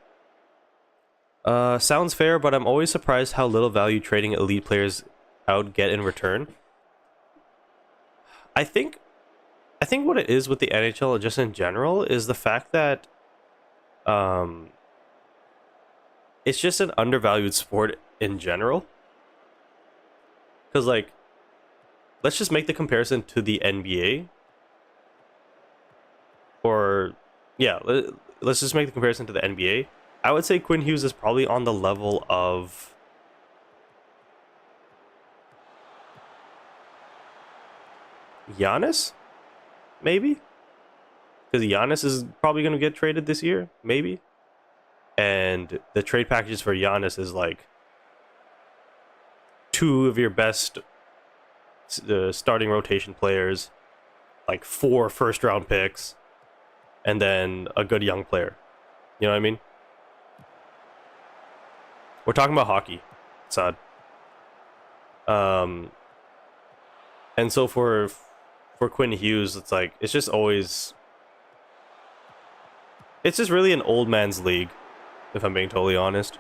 Sounds fair, but I'm always surprised how little value trading elite players out get in return. I think what it is with the NHL just in general is the fact that it's just an undervalued sport in general. Because like, let's just make the comparison to the NBA. Or yeah, let's just make the comparison to the NBA. I would say Quinn Hughes is probably on the level of Giannis, maybe? Because Giannis is probably going to get traded this year, maybe? And the trade packages for Giannis is like 2 of your best starting rotation players, like 4 first-round picks, and then a good young player. You know what I mean? We're talking about hockey, Saad. And so for Quinn Hughes, it's like it's just really an old man's league, if I'm being totally honest.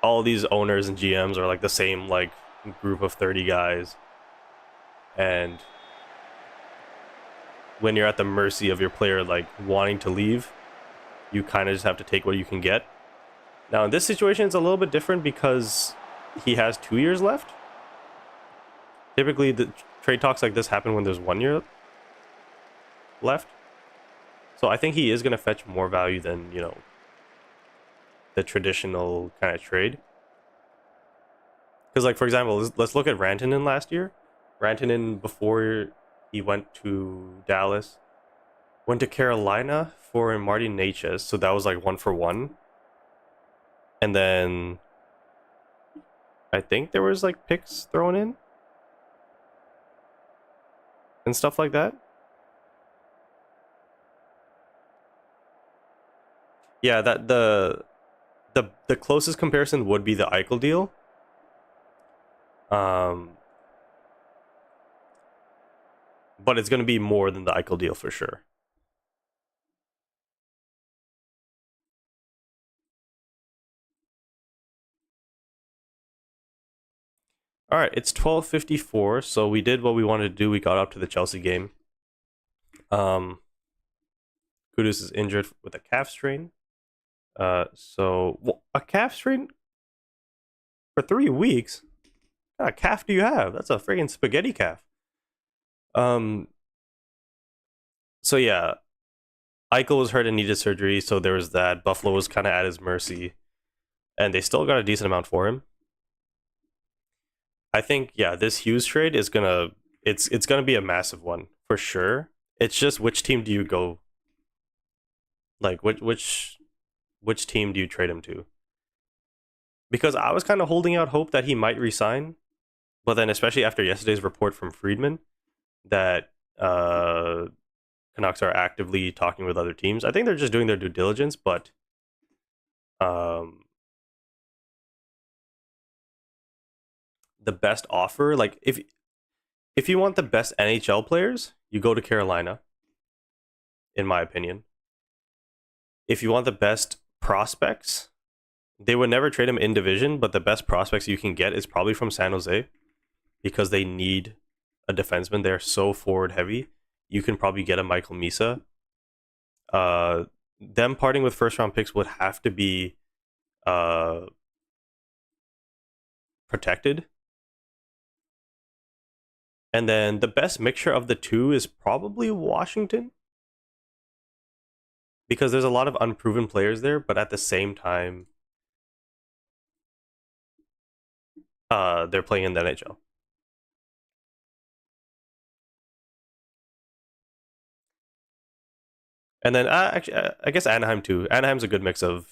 All these owners and GMs are like the same like group of 30 guys, and when you're at the mercy of your player like wanting to leave, you kind of just have to take what you can get. Now in this situation, it's a little bit different because he has 2 years left. Typically, the trade talks like this happen when there's 1 year left. So I think he is going to fetch more value than, the traditional kind of trade. Because, like, for example, let's look at Rantanen last year. Rantanen, before he went to Dallas, went to Carolina for Marty Necas. So that was like 1-for-1. And then I think there was like picks thrown in and stuff like that. Yeah, that the closest comparison would be the Eichel deal. Um, but it's going to be more than the Eichel deal for sure. All right, it's 12:54, so we did what we wanted to do. We got up to the Chelsea game. Um, Kudus is injured with a calf strain. A calf strain for 3 weeks. What kind of calf do you have? That's a friggin' spaghetti calf. Um, so yeah, Eichel was hurt and needed surgery, so there was that. Buffalo was kind of at his mercy, and they still got a decent amount for him. I think this Hughes trade is it's gonna be a massive one for sure. It's just which team do you go? Like which team do you trade him to? Because I was kind of holding out hope that he might resign, but then especially after yesterday's report from Friedman that Canucks are actively talking with other teams. I think they're just doing their due diligence, but um, the best offer, like if you want the best NHL players, you go to Carolina, in my opinion. If you want the best prospects, they would never trade him in division, but the best prospects you can get is probably from San Jose because they need a defenseman. They're so forward heavy. You can probably get a Michael Misa. Them parting with first round picks would have to be protected. And then the best mixture of the two is probably Washington because there's a lot of unproven players there, but at the same time, they're playing in the NHL. And then actually, I guess Anaheim too. Anaheim's a good mix of.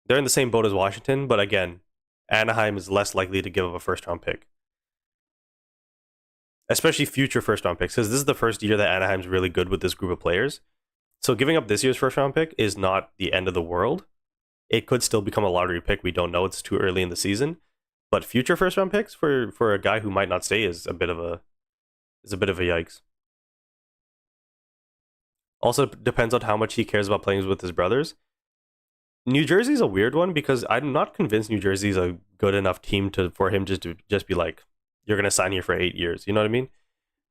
They're in the same boat as Washington, but again, Anaheim is less likely to give up a first round pick, especially future first round picks, because this is the first year that Anaheim's really good with this group of players. So giving up this year's first round pick is not the end of the world. It could still become a lottery pick. We don't know. It's too early in the season. But future first round picks for a guy who might not stay is a bit of a yikes. Also depends on how much he cares about playing with his brothers. New Jersey's a weird one because I'm not convinced New Jersey's a good enough team for him to just be like, you're gonna sign here for 8 years. You know what I mean?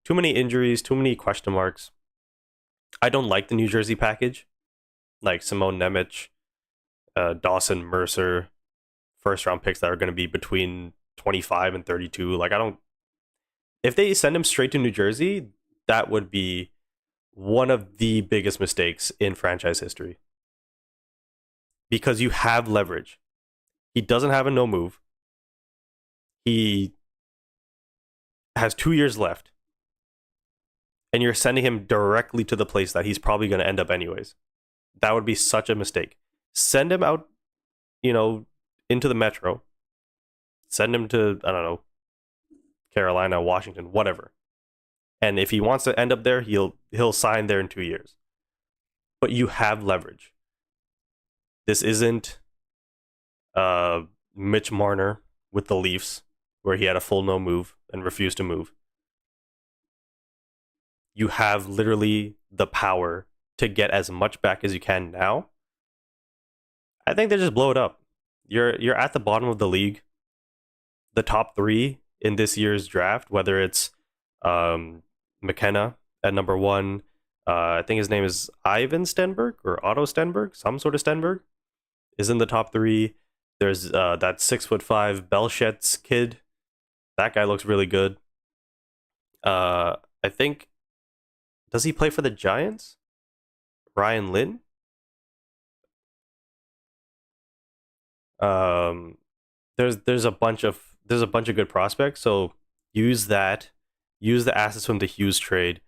Too many injuries, too many question marks. I don't like the New Jersey package, like Simone Nemec, Dawson Mercer, first round picks that are going to be between 25 and 32. Like, I don't. If they send him straight to New Jersey, that would be one of the biggest mistakes in franchise history. Because you have leverage. He doesn't have a no move. He has 2 years left. And you're sending him directly to the place that he's probably going to end up anyways. That would be such a mistake. Send him out, into the metro. Send him to, I don't know, Carolina, Washington, whatever. And if he wants to end up there, he'll sign there in 2 years. But you have leverage. This isn't Mitch Marner with the Leafs, where he had a full no move and refused to move. You have literally the power to get as much back as you can now. I think they just blow it up. You're at the bottom of the league. The top three in this year's draft, whether it's McKenna at number one, I think his name is Ivan Stenberg or Otto Stenberg, some sort of Stenberg, is in the top three. There's that 6'5" Belshets kid. That guy looks really good. I think, does he play for the Giants? Ryan Lynn. Um, there's a bunch of good prospects. So use that. Use the assets from the Hughes trade.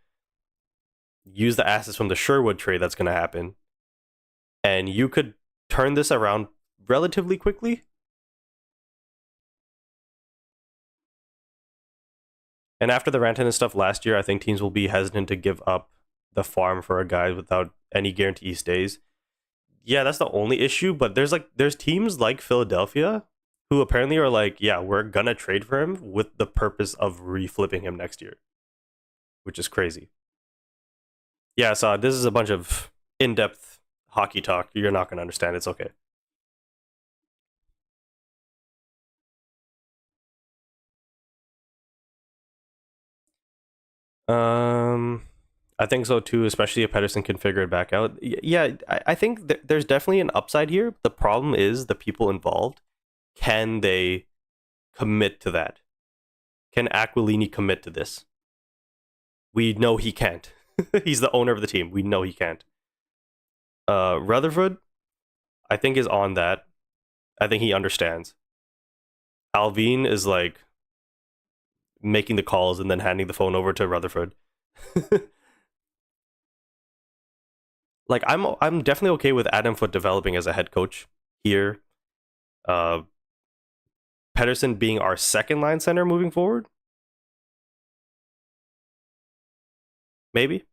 Use the assets from the Sherwood trade that's going to happen, and you could turn this around relatively quickly. And after the Rantanen stuff last year, I think teams will be hesitant to give up the farm for a guy without any guarantee he stays. Yeah, that's the only issue. But there's teams like Philadelphia who apparently are like, yeah, we're gonna trade for him with the purpose of reflipping him next year, which is crazy. Yeah, so this is a bunch of in-depth hockey talk. You're not gonna understand. It's okay. Um, I think so too, especially if Pedersen can figure it back out. Yeah, I think there's definitely an upside here. The problem is the people involved. Can they commit to that? Can Aquilini commit to this? We know he can't. He's the owner of the team. We know he can't. Rutherford, I think, is on that. I think he understands. Alvin is like making the calls and then handing the phone over to Rutherford. Like I'm definitely okay with Adam Foote developing as a head coach here. Uh, Pedersen being our second line center moving forward, maybe.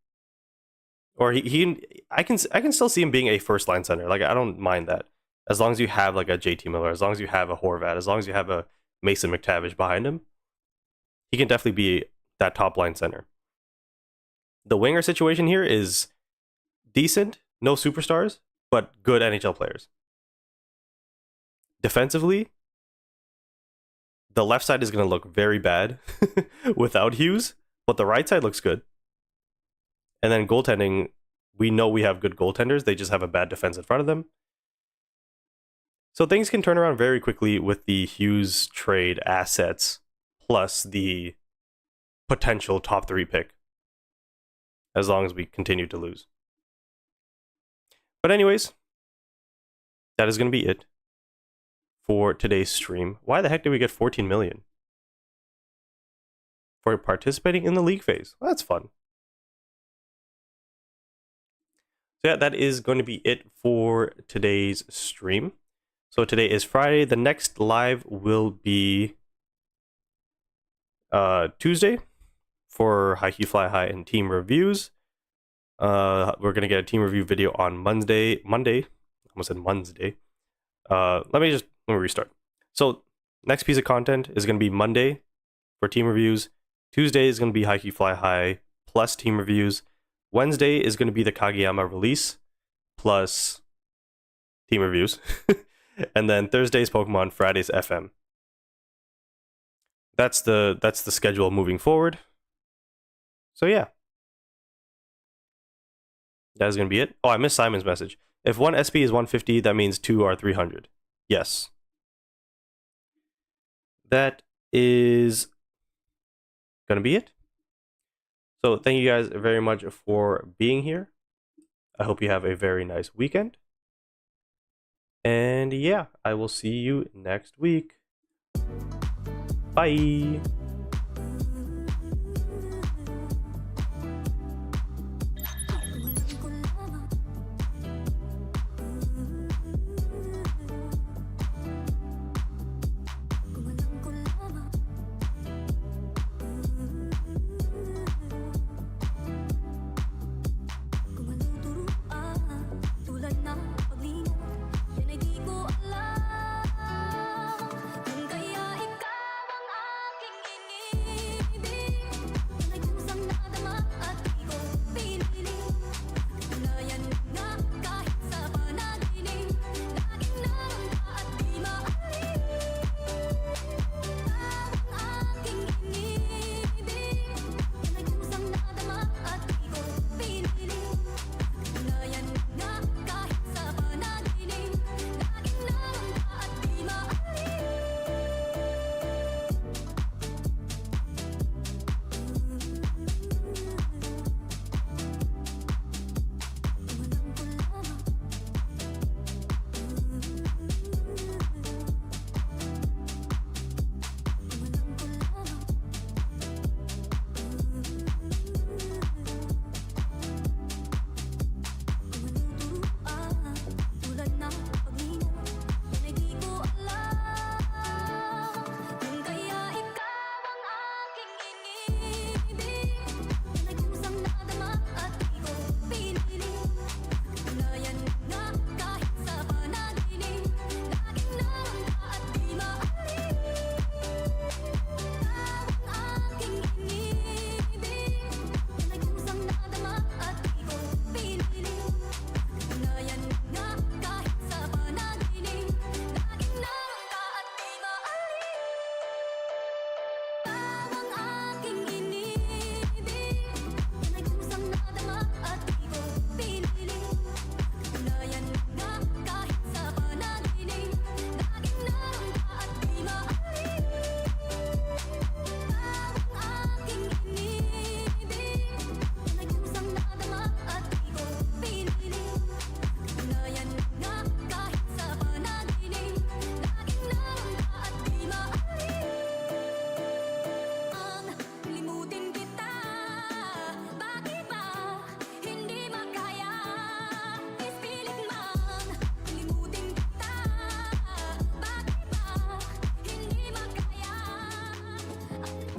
Or I can still see him being a first line center. Like I don't mind that as long as you have like a JT Miller, as long as you have a Horvat, as long as you have a Mason McTavish behind him, he can definitely be that top line center. The winger situation here is decent, no superstars, but good NHL players. Defensively, the left side is going to look very bad without Hughes, but the right side looks good. And then goaltending, we know we have good goaltenders. They just have a bad defense in front of them. So things can turn around very quickly with the Hughes trade assets plus the potential top 3 pick, as long as we continue to lose. But anyways, that is going to be it for today's stream. Why the heck did we get 14 million? For participating in the league phase. Well, that's fun. So yeah, that is going to be it for today's stream. So today is Friday. The next live will be Tuesday for High Key Fly High and team reviews. We're going to get a team review video on Monday. I almost said Wednesday. Let me restart. So next piece of content is going to be Monday for team reviews. Tuesday is going to be High Key Fly High plus team reviews. Wednesday is going to be the Kageyama release plus team reviews. And then Thursday's Pokemon, Friday's FM. That's the schedule moving forward. So yeah. That is going to be it. Oh, I missed Simon's message. If one SP is 150, that means 2 are 300. Yes. That is going to be it. So thank you guys very much for being here. I hope you have a very nice weekend. And yeah, I will see you next week. Bye.